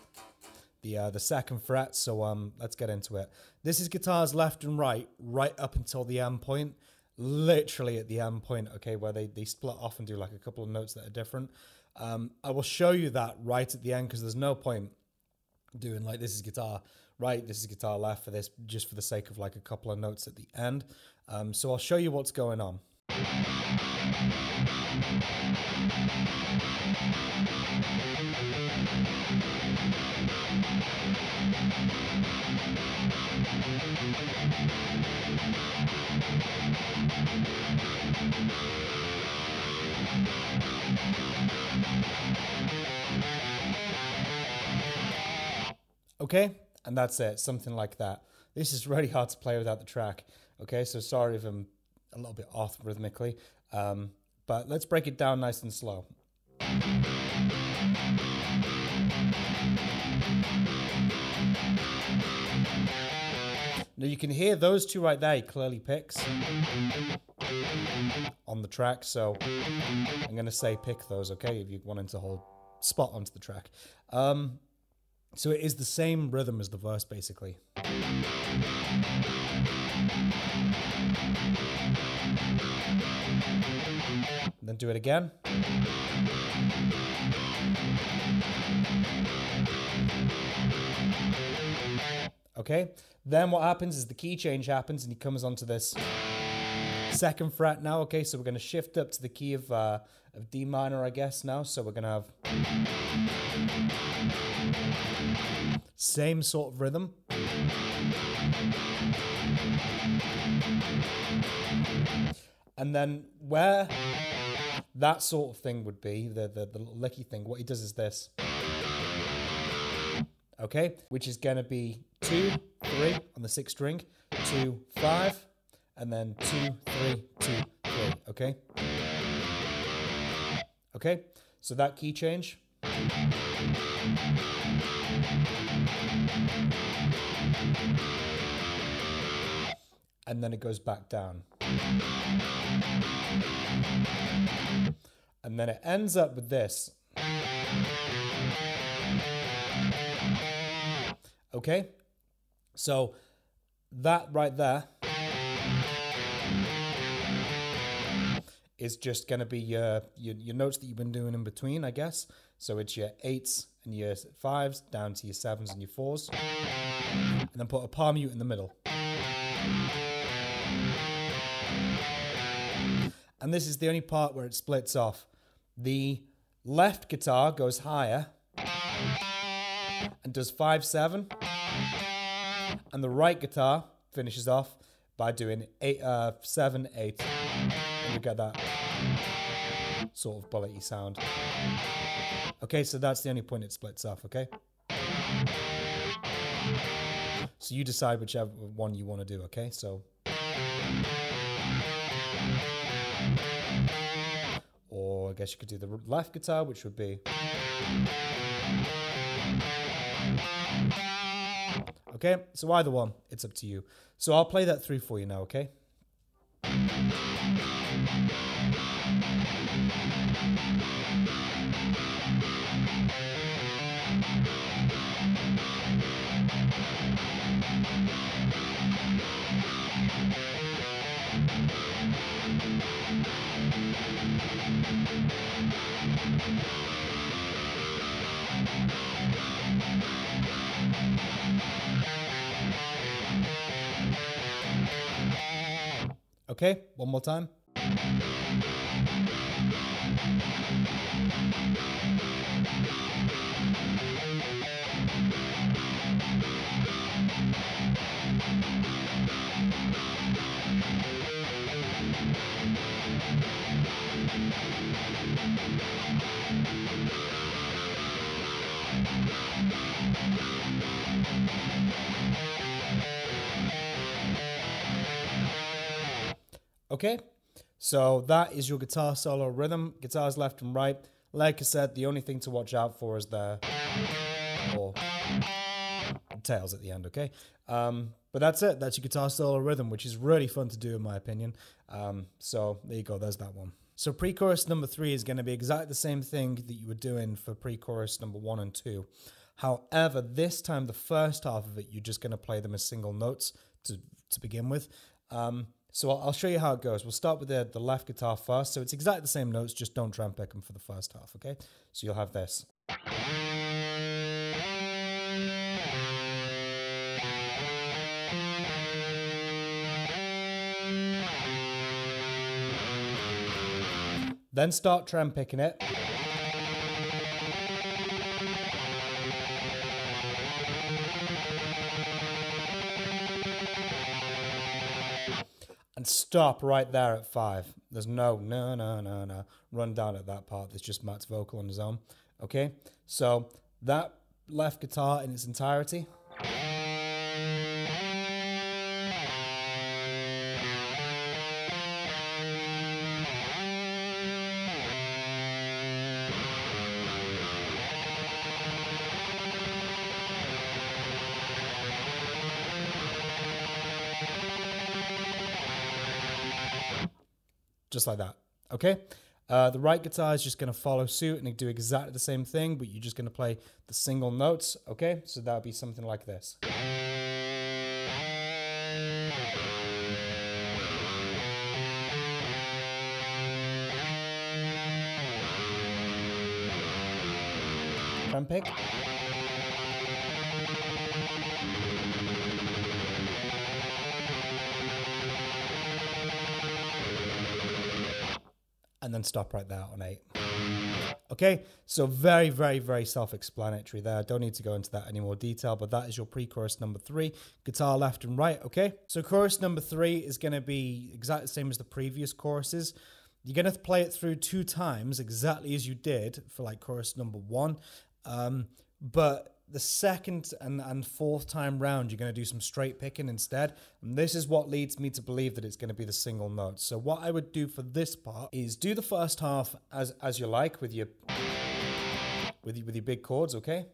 the second fret. So let's get into it. This is guitars left and right up until the end point, literally at the end point, okay, where they split off and do like a couple of notes that are different. I will show you that right at the end because there's no point doing like this is guitar right, this is guitar left for this, just for the sake of like a couple of notes at the end. So I'll show you what's going on. Okay, and that's it, something like that. This is really hard to play without the track. Okay, so sorry if I'm a little bit off rhythmically, but let's break it down nice and slow. Now you can hear those two right there, he clearly picks on the track, so I'm going to say pick those, okay, if you wanted to hold spot onto the track. So it is the same rhythm as the verse, basically. Then do it again. Okay, then what happens is the key change happens and he comes onto this second fret now. Okay, so we're going to shift up to the key of D minor, I guess, now. So we're going to have same sort of rhythm. And then where that sort of thing would be, the little licky thing, what he does is this. Okay, which is going to be 2, 3 on the 6th string, 2, 5, and then 2, 3, 2, 3, okay? Okay, so that key change. And then it goes back down. And then it ends up with this. Okay, so that right there is just going to be your notes that you've been doing in between, I guess. So it's your 8s and your 5s down to your 7s and your 4s. And then put a palm mute in the middle. And this is the only part where it splits off. The left guitar goes higher and does 5, 7. And the right guitar finishes off by doing 8, 7, 8. And you get that sort of bullety sound. Okay, so that's the only point it splits off, okay? So you decide whichever one you want to do, okay? So, or I guess you could do the left guitar, which would be, Okay, so either one, it's up to you. So I'll play that through for you now, okay? Okay, one more time. Okay, so that is your guitar solo rhythm, guitars left and right. Like I said, the only thing to watch out for is the or tails at the end, okay? But that's it. That's your guitar solo rhythm, which is really fun to do in my opinion. So there you go, there's that one. So pre-chorus number 3 is going to be exactly the same thing that you were doing for pre-chorus number 1 and 2. However, this time the first half of it, you're just going to play them as single notes to begin with. So I'll show you how it goes. We'll start with the left guitar first. So it's exactly the same notes, just don't try and pick them for the first half, okay? So you'll have this. Then start tram picking it. And stop right there at 5. There's no run down at that part. There's just Matt's vocal on his own. Okay, so that left guitar in its entirety. Just like that, okay? The right guitar is just going to follow suit and do exactly the same thing, but you're just going to play the single notes, okay? So that would be something like this. Drum pick. And then stop right there on 8. Okay, so very, very, very self-explanatory there. I don't need to go into that any more detail, but that is your pre-chorus number 3, guitar left and right, okay? So chorus number 3 is going to be exactly the same as the previous choruses. You're going to play it through 2 times, exactly as you did for like chorus number 1. But the second and fourth time round, you're going to do some straight picking instead. And this is what leads me to believe that it's going to be the single notes. So what I would do for this part is do the first half as you like with your big chords, okay?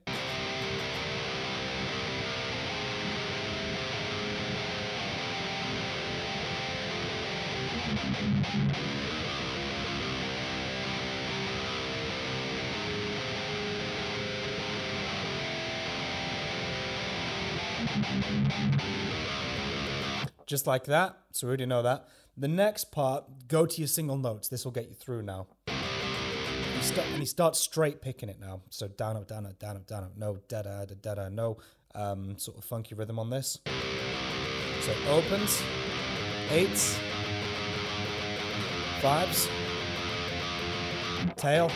Just like that. So we already know that. The next part, go to your single notes. This will get you through now. And you start straight picking it now. So down, up, down, up, down, up, down, up. No da-da, da-da, no sort of funky rhythm on this. So it opens, 8s, 5s, tail,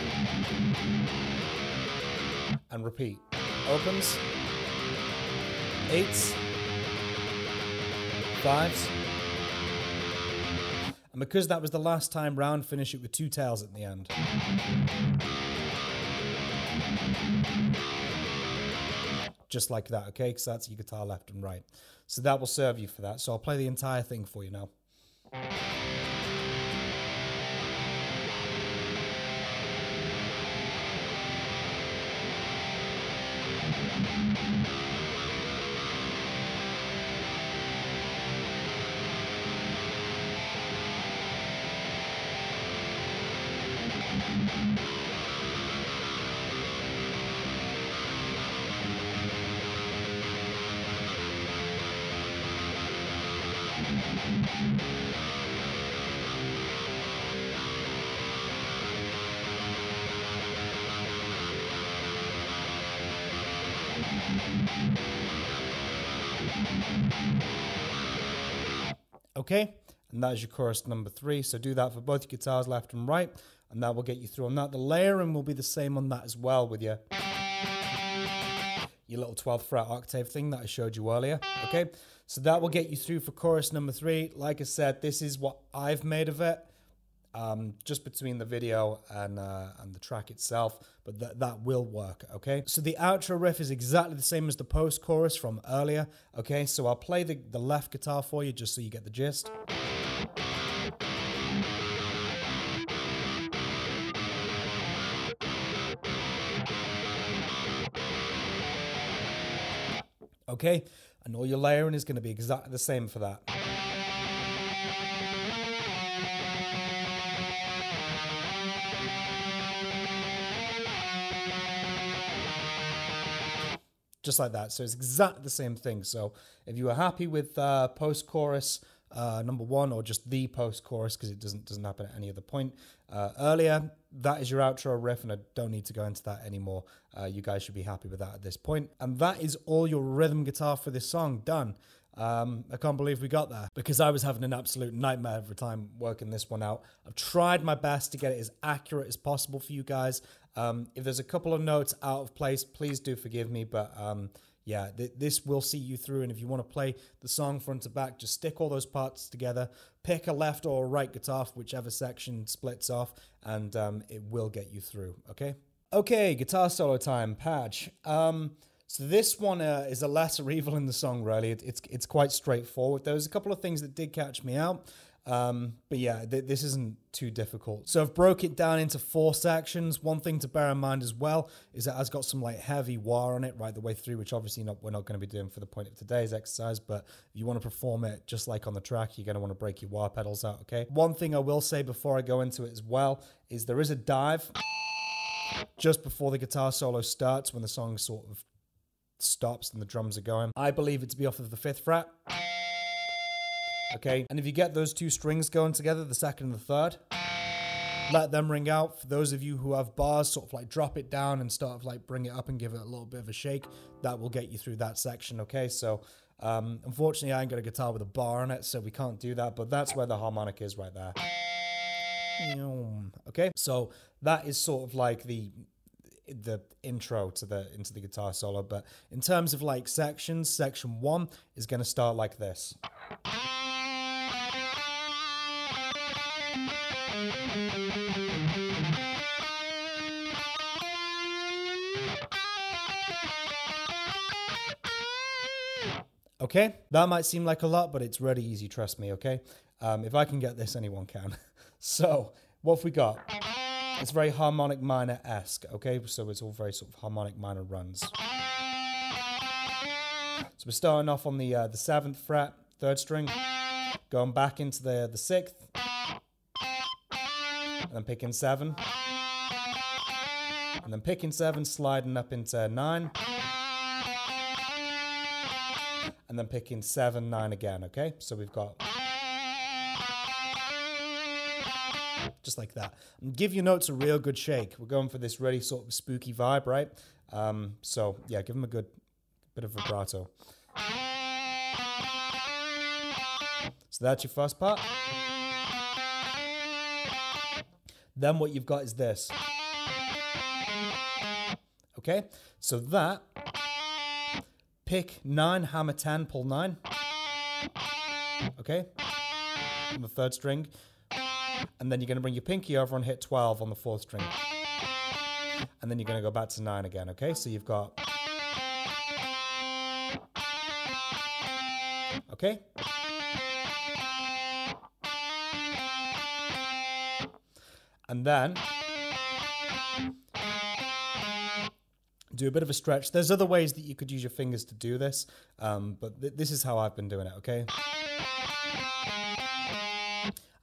and repeat. Opens, 8s, 5s, and because that was the last time round, finish it with 2 tails at the end. Just like that, okay? Because that's your guitar left and right. So that will serve you for that. So I'll play the entire thing for you now. Okay, and that is your chorus number 3. So do that for both your guitars, left and right, and that will get you through on that. The layering will be the same on that as well with your little 12th fret octave thing that I showed you earlier. Okay, so that will get you through for chorus number 3. Like I said, this is what I've made of it, just between the video and the track itself, but that will work. Okay, so the outro riff is exactly the same as the post chorus from earlier. Okay, so I'll play the left guitar for you just so you get the gist. Okay, and all your layering is going to be exactly the same for that. Just like that. So it's exactly the same thing. So if you are happy with post-chorus number 1, or just the post-chorus, because it doesn't happen at any other point earlier, that is your outro riff, and I don't need to go into that anymore. You guys should be happy with that at this point. And that is all your rhythm guitar for this song done. I can't believe we got there, because I was having an absolute nightmare every time working this one out. I've tried my best to get it as accurate as possible for you guys. If there's a couple of notes out of place, please do forgive me, but yeah, this will see you through. And if you want to play the song front to back, just stick all those parts together, pick a left or a right guitar for whichever section splits off, and it will get you through. Okay, guitar solo time, Patch. So this one is a lesser evil in the song, really. It's quite straightforward. There was a couple of things that did catch me out, but yeah, this isn't too difficult. So I've broke it down into 4 sections. One thing to bear in mind as well is that it has got some like heavy wah on it right the way through, which obviously we're not going to be doing for the point of today's exercise, but if you want to perform it just like on the track, you're going to want to break your wah pedals out, okay? One thing I will say before I go into it as well is there is a dive just before the guitar solo starts, when the song sort of stops and the drums are going. I believe it to be off of the 5th fret. Okay, and if you get those 2 strings going together, the 2nd and the 3rd, let them ring out. For those of you who have bars, sort of like drop it down and start of like bring it up and give it a little bit of a shake. That will get you through that section. Okay, so unfortunately I ain't got a guitar with a bar on it, so we can't do that, but that's where the harmonic is right there. Okay, so that is sort of like the intro to into the guitar solo. But in terms of like sections, section 1 is going to start like this. Okay, that might seem like a lot, but it's really easy, trust me, okay? If I can get this, anyone can. So what have we got? It's very harmonic minor-esque, okay? So it's all very sort of harmonic minor runs. So we're starting off on the 7th fret, 3rd string, going back into the 6th, and then picking 7, and then picking 7, sliding up into 9, and then picking 7, 9 again, okay? So we've got... just like that. And give your notes a real good shake. We're going for this really sort of spooky vibe, right? So yeah, give them a good bit of vibrato. So that's your first part. Then what you've got is this. Okay, so that, pick 9, hammer 10, pull 9. Okay, on the 3rd string. And then you're going to bring your pinky over and hit 12 on the 4th string. And then you're going to go back to 9 again, okay? So you've got... okay? And then... do a bit of a stretch. There's other ways that you could use your fingers to do this, but this is how I've been doing it, okay?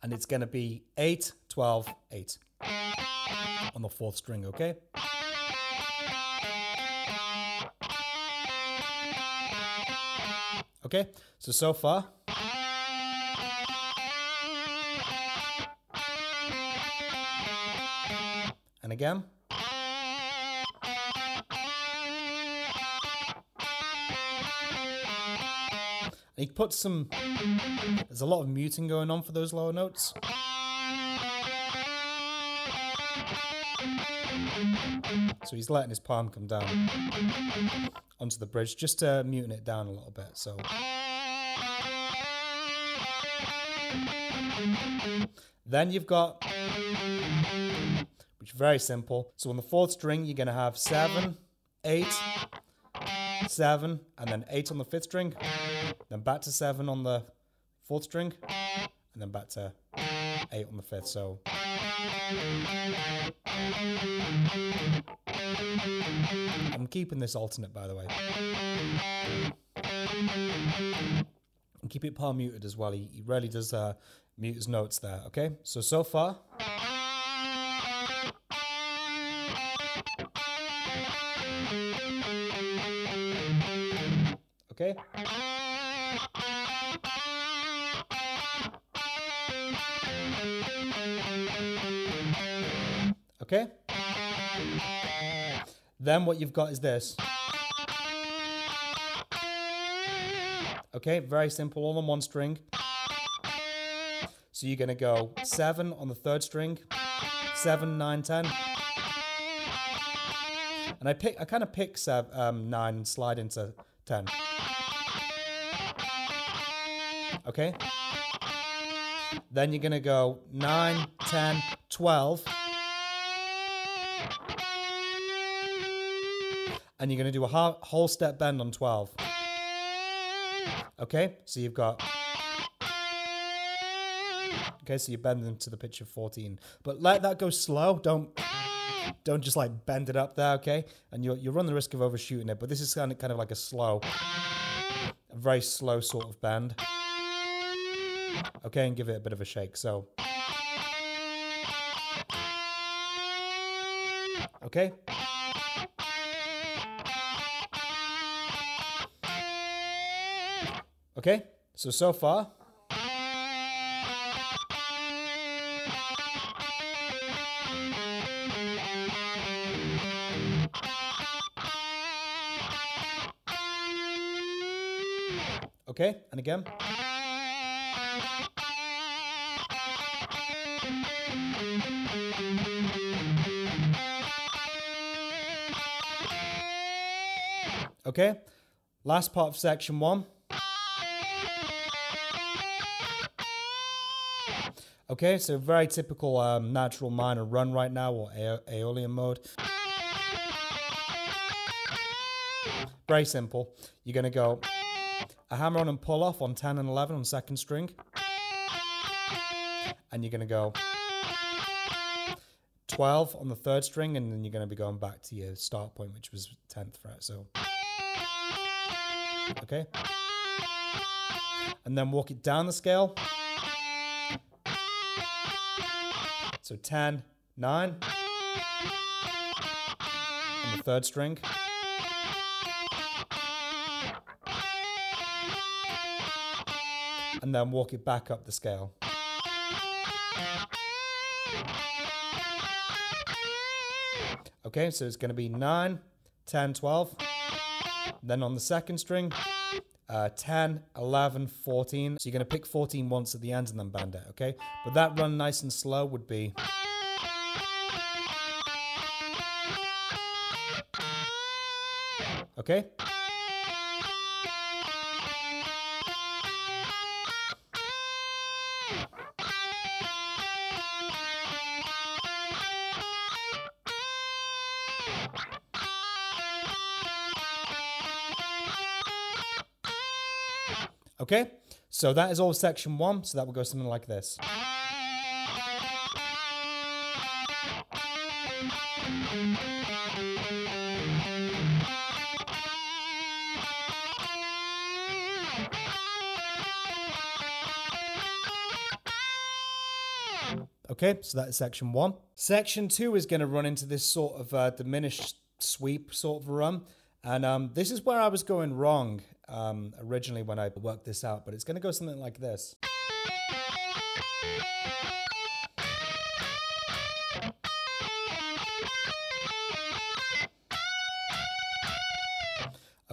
And it's going to be 8, 12, 8 on the 4th string, okay? Okay, so far. and again. And he puts some, there's a lot of muting going on for those lower notes. So he's letting his palm come down onto the bridge, just muting it down a little bit. So then you've got, which is very simple. So on the 4th string, you're going to have 7, 8, 7, and then 8 on the 5th string, then back to 7 on the 4th string, and then back to 8 on the 5th. So I'm keeping this alternate, by the way. And keep it palm muted as well. He really does mute his notes there. Okay, so far. Okay. Okay. Then what you've got is this. Okay, very simple, all on one string. So you're going to go 7 on the 3rd string, 7, 9, 10. And I kind of pick 9 and slide into 10. Okay. Then you're going to go 9, 10, 12. And you're going to do a whole step bend on 12. Okay, so you've got... Okay, so you bend them to the pitch of 14. But let that go slow. Don't just like bend it up there, okay? And you'll run the risk of overshooting it. But this is kind of like a very slow sort of bend. Okay, and give it a bit of a shake. So... Okay. Okay, so far. Okay, and again. Okay, last part of section 1. Okay, so very typical natural minor run right now, or Aeolian mode. Very simple. You're going to go a hammer on and pull off on 10 and 11 on 2nd string. And you're going to go 12 on the 3rd string, and then you're going to be going back to your start point, which was 10th fret. So, okay. And then walk it down the scale. So 10, 9 on the 3rd string. And then walk it back up the scale. Okay, so it's going to be 9, 10, 12. Then on the 2nd string, 10, 11, 14. So you're going to pick 14 once at the end and then bend it, okay? But that run nice and slow would be... Okay? Okay, so that is all section 1, so that will go something like this. Okay, so that is section 1. Section 2 is going to run into this sort of diminished sweep sort of run. And this is where I was going wrong originally when I worked this out, but it's going to go something like this.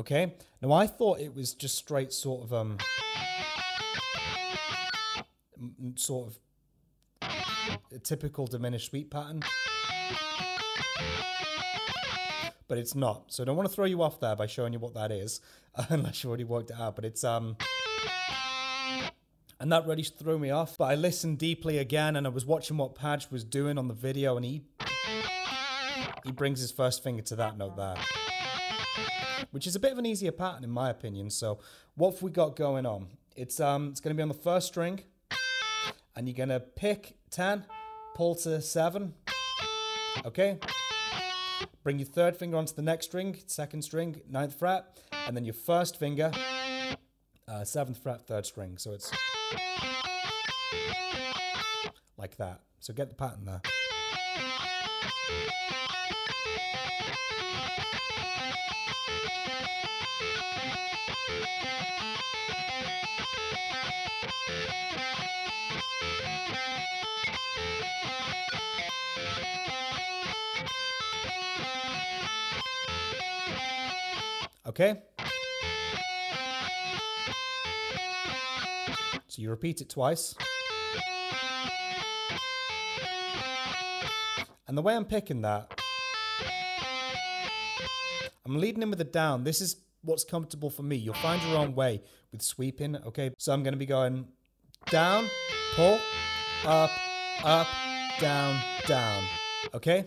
Okay, now I thought it was just straight sort of a typical diminished sweep pattern, but it's not. So I don't want to throw you off there by showing you what that is, unless you already worked it out. But it's and that really threw me off. But I listened deeply again, and I was watching what Padge was doing on the video, and he brings his first finger to that note there, which is a bit of an easier pattern in my opinion. So what have we got going on? It's going to be on the first string, and you're going to pick 10, pull to 7, okay? Bring your third finger onto the next string, second string, 9th fret, and then your first finger, 7th fret, 3rd string. So it's like that. So get the pattern there. Okay? So you repeat it twice. And the way I'm picking that, I'm leading in with a down. This is what's comfortable for me. You'll find your own way with sweeping, okay? So I'm going to be going down, pull, up, down, down, okay?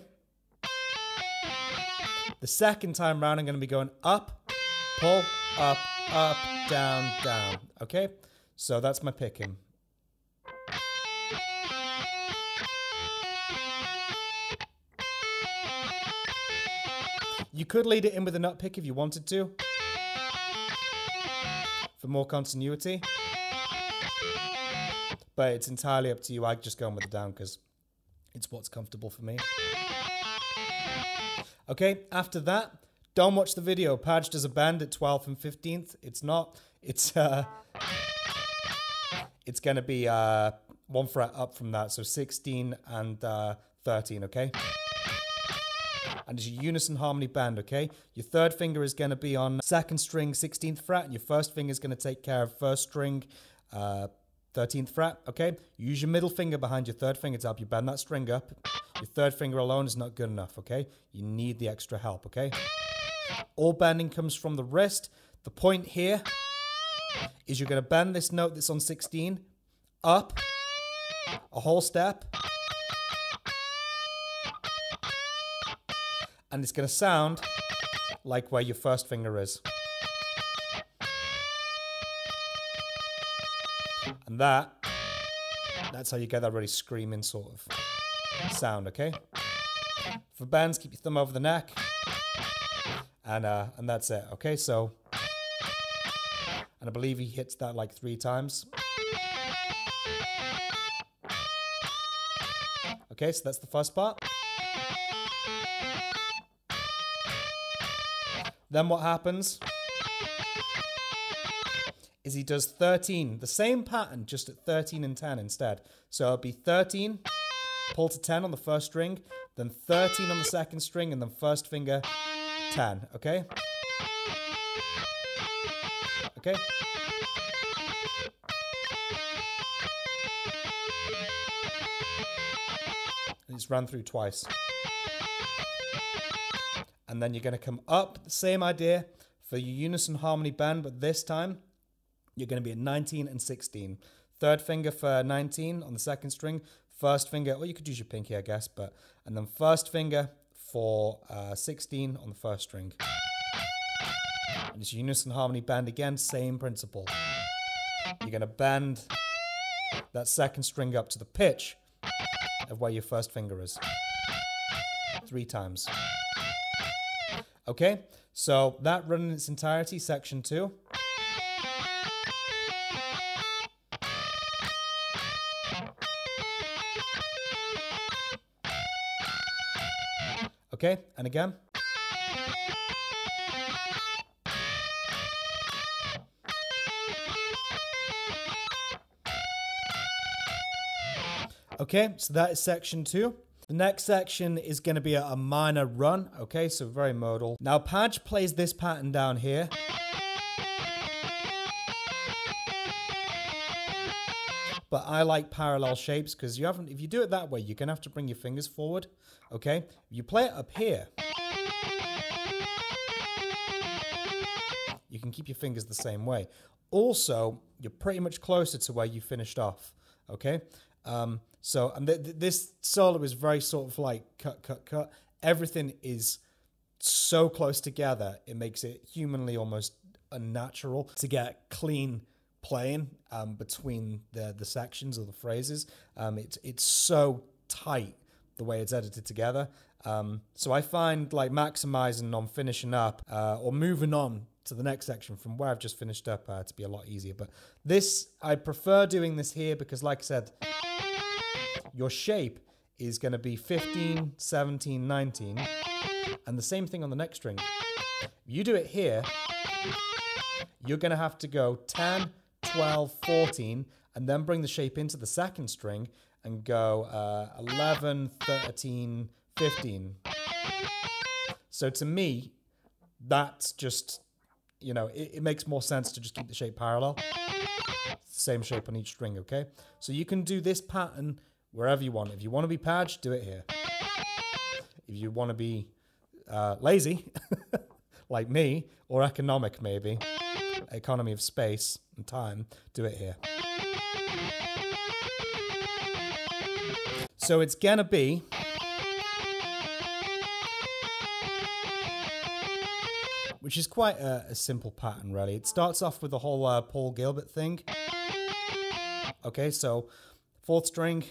The second time round, I'm going to be going up, pull, up, down, down, okay? So that's my picking. You could lead it in with a nut pick if you wanted to, for more continuity, but it's entirely up to you. I'm just going with the down because it's what's comfortable for me. Okay, after that, don't watch the video. Padge does a bend at 12th and 15th. It's not. It's going to be 1 fret up from that, so 16 and 13, okay? And it's a unison harmony bend, okay? Your third finger is going to be on 2nd string, 16th fret, and your first finger is going to take care of 1st string, 13th fret, okay? Use your middle finger behind your third finger to help you bend that string up. Your third finger alone is not good enough, okay? You need the extra help, okay? All bending comes from the wrist. The point here is you're going to bend this note that's on 16 up a whole step, and it's going to sound like where your first finger is. And that's how you get that really screaming sort of sound, okay? For bends, keep your thumb over the neck, and that's it, okay? So, and I believe he hits that like 3 times. Okay, so that's the first part. Then what happens is he does 13, the same pattern, just at 13 and 10 instead. So it'll be 13, pull to 10 on the first string, then 13 on the second string, and then first finger 10, okay? Okay? And it's run through twice. And then you're going to come up, the same idea for your unison harmony bend, but this time you're going to be at 19 and 16. Third finger for 19 on the second string, first finger, or you could use your pinky, I guess, and then first finger for 16 on the first string. And it's unison harmony bend again, same principle. You're going to bend that second string up to the pitch of where your first finger is. 3 times. Okay, so that run in its entirety, section 2. Okay, and again. Okay, so that is section 2. The next section is going to be a minor run, okay, so very modal. Now Padge plays this pattern down here. But I like parallel shapes because if you do it that way, you're going to have to bring your fingers forward, okay? If you play it up here, you can keep your fingers the same way. Also, you're pretty much closer to where you finished off, okay? This solo is very sort of like cut, cut, cut. Everything is so close together, it makes it humanly almost unnatural to get clean playing between the sections or the phrases. It's so tight the way it's edited together. So I find like maximizing on finishing up or moving on to the next section from where I've just finished up to be a lot easier. But this, I prefer doing this here because, like I said, your shape is going to be 15, 17, 19, and the same thing on the next string. If you do it here, you're going to have to go 10, 12, 14, and then bring the shape into the second string and go 11, 13, 15. So to me, that's just, you know, it makes more sense to just keep the shape parallel. Same shape on each string, okay? So you can do this pattern wherever you want. If you want to be Padge, do it here. If you want to be lazy, like me, or economic maybe, economy of space and time, do it here. So it's gonna be which is quite a simple pattern, really. It starts off with the whole Paul Gilbert thing. Okay, so fourth string,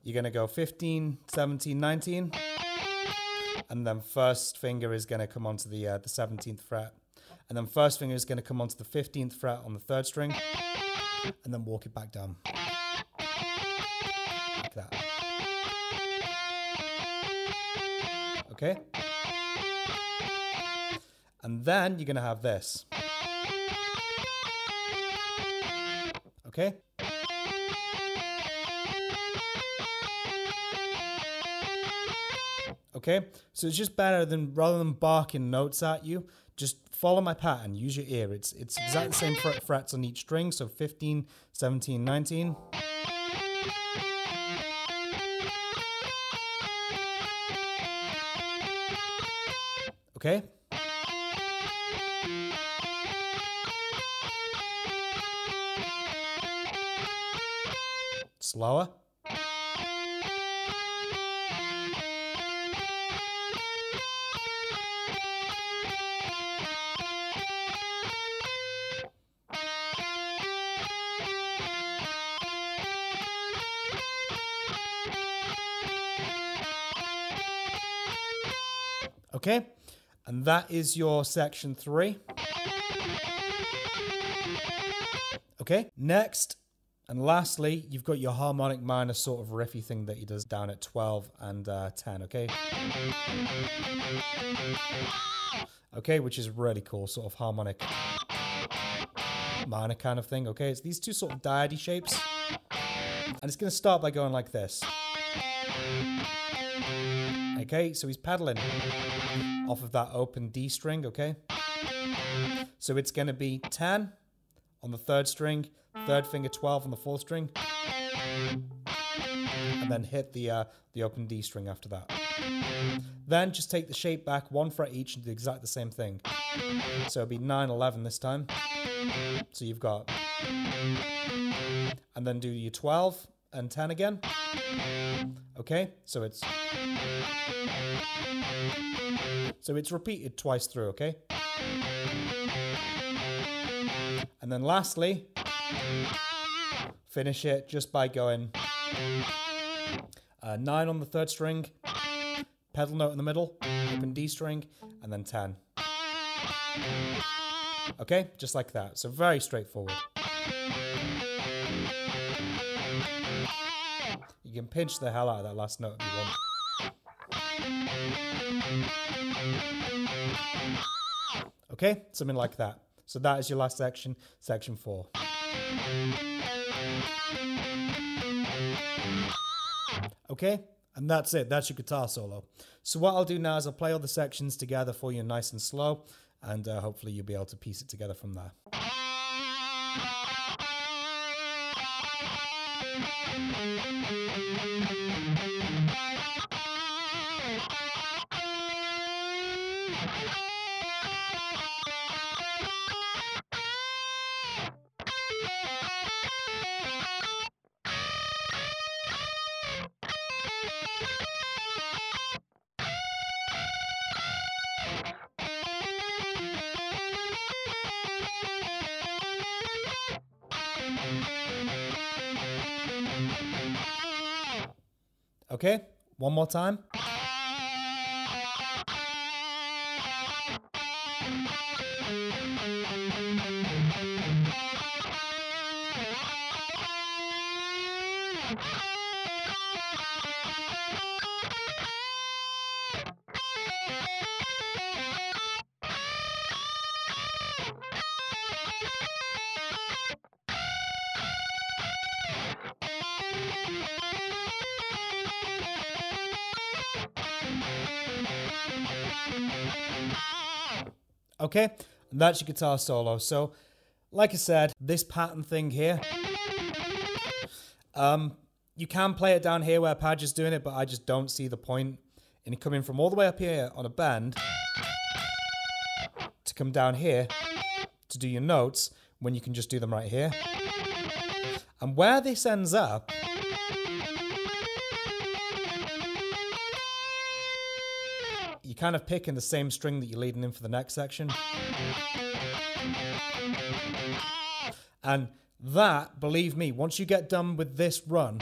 you're gonna go 15, 17, 19, and then first finger is gonna come onto the 17th fret, and then first finger is gonna come onto the 15th fret on the third string, and then walk it back down like that. Okay. And then you're going to have this. Okay? Okay? So it's just better than, rather than barking notes at you, just follow my pattern. Use your ear. It's exactly the same frets on each string. So 15, 17, 19. Okay? Slower. Okay, and that is your section 3. Okay, next and lastly, you've got your harmonic minor sort of riffy thing that he does down at 12 and 10, okay? Okay, which is really cool, sort of harmonic minor kind of thing, okay? It's these two sort of diody shapes. And it's going to start by going like this. Okay, so he's pedaling off of that open D string, okay? So it's going to be 10 on the third string, third finger 12 on the fourth string, and then hit the open D string after that. Then just take the shape back 1 fret each and do exactly the same thing. So it'll be 9, 11 this time. So you've got, and then do your 12 and 10 again. Okay, so it's repeated twice through, okay? And then lastly, finish it just by going 9 on the third string, pedal note in the middle, open D string, and then 10. Okay, just like that. So very straightforward. You can pinch the hell out of that last note if you want. Okay, something like that. So that is your last section, section 4. Okay, and that's it. That's your guitar solo. So what I'll do now is I'll play all the sections together for you nice and slow, and hopefully you'll be able to piece it together from there. Okay, one more time. Okay, and that's your guitar solo. So, like I said, this pattern thing here, you can play it down here where Padge is doing it, but I just don't see the point in it coming from all the way up here on a bend to come down here to do your notes when you can just do them right here. And where this ends up, you're kind of picking the same string that you're leading in for the next section. And that, believe me, once you get done with this run,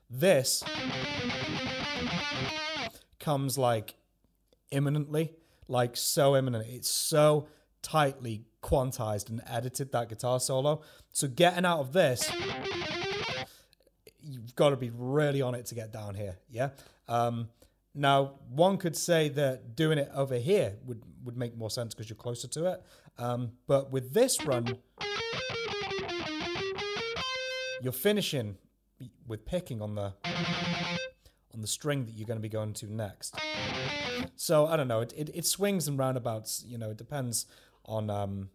this comes like imminently, like so imminent. It's so tightly quantized and edited, that guitar solo. So getting out of this, you've got to be really on it to get down here, yeah? Now, one could say that doing it over here would make more sense because you're closer to it. But with this run, you're finishing with picking on the string that you're going to be going to next. So, I don't know, it swings and roundabouts, you know, it depends on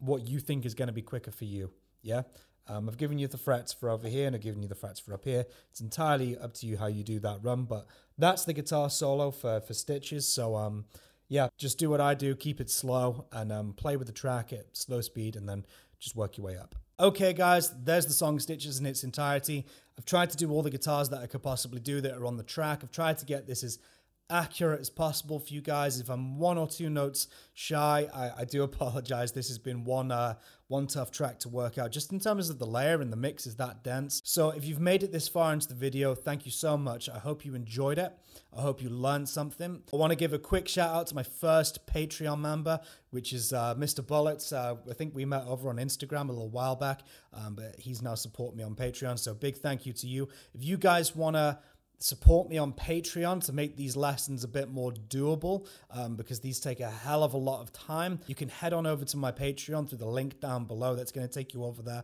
what you think is going to be quicker for you, yeah? I've given you the frets for over here and I've given you the frets for up here. It's entirely up to you how you do that run, but that's the guitar solo for Stitches. So, yeah, just do what I do, keep it slow, and play with the track at slow speed, and then just work your way up. Okay, guys, there's the song Stitches in its entirety. I've tried to do all the guitars that I could possibly do that are on the track. I've tried to get this as accurate as possible for you guys. If I'm one or two notes shy, I do apologize. This has been one tough track to work out, just in terms of the layer and the mix is that dense. So if you've made it this far into the video, thank you so much. I hope you enjoyed it. I hope you learned something. I want to give a quick shout out to my first Patreon member, which is Mr. Bullets. I think we met over on Instagram a little while back, but he's now supporting me on Patreon. So big thank you to you. If you guys want to support me on Patreon to make these lessons a bit more doable, because these take a hell of a lot of time, you can head on over to my Patreon through the link down below. That's going to take you over there.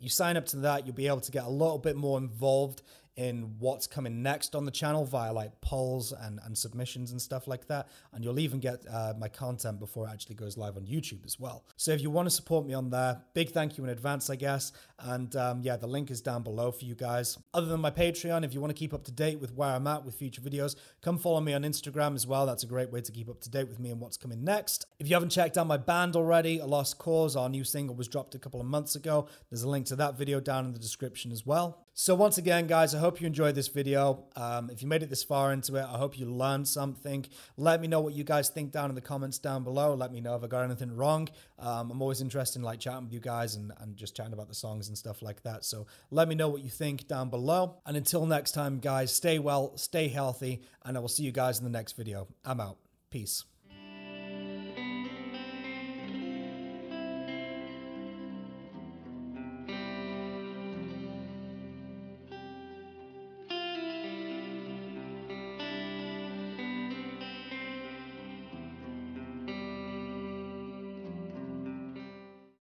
You sign up to that, you'll be able to get a little bit more involved in what's coming next on the channel via like polls and submissions and stuff like that. And you'll even get my content before it actually goes live on YouTube as well. So if you want to support me on there, big thank you in advance, I guess. And yeah, the link is down below for you guys. Other than my Patreon, if you want to keep up to date with where I'm at with future videos, come follow me on Instagram as well. That's a great way to keep up to date with me and what's coming next. If you haven't checked out my band already, A Lost Cause, our new single was dropped a couple of months ago. There's a link to that video down in the description as well. So once again, guys, I hope you enjoyed this video. If you made it this far into it, I hope you learned something. Let me know what you guys think down in the comments down below. Let me know if I got anything wrong. I'm always interested in like chatting with you guys and just chatting about the songs and stuff like that. So let me know what you think down below. And until next time, guys, stay well, stay healthy, and I will see you guys in the next video. I'm out. Peace.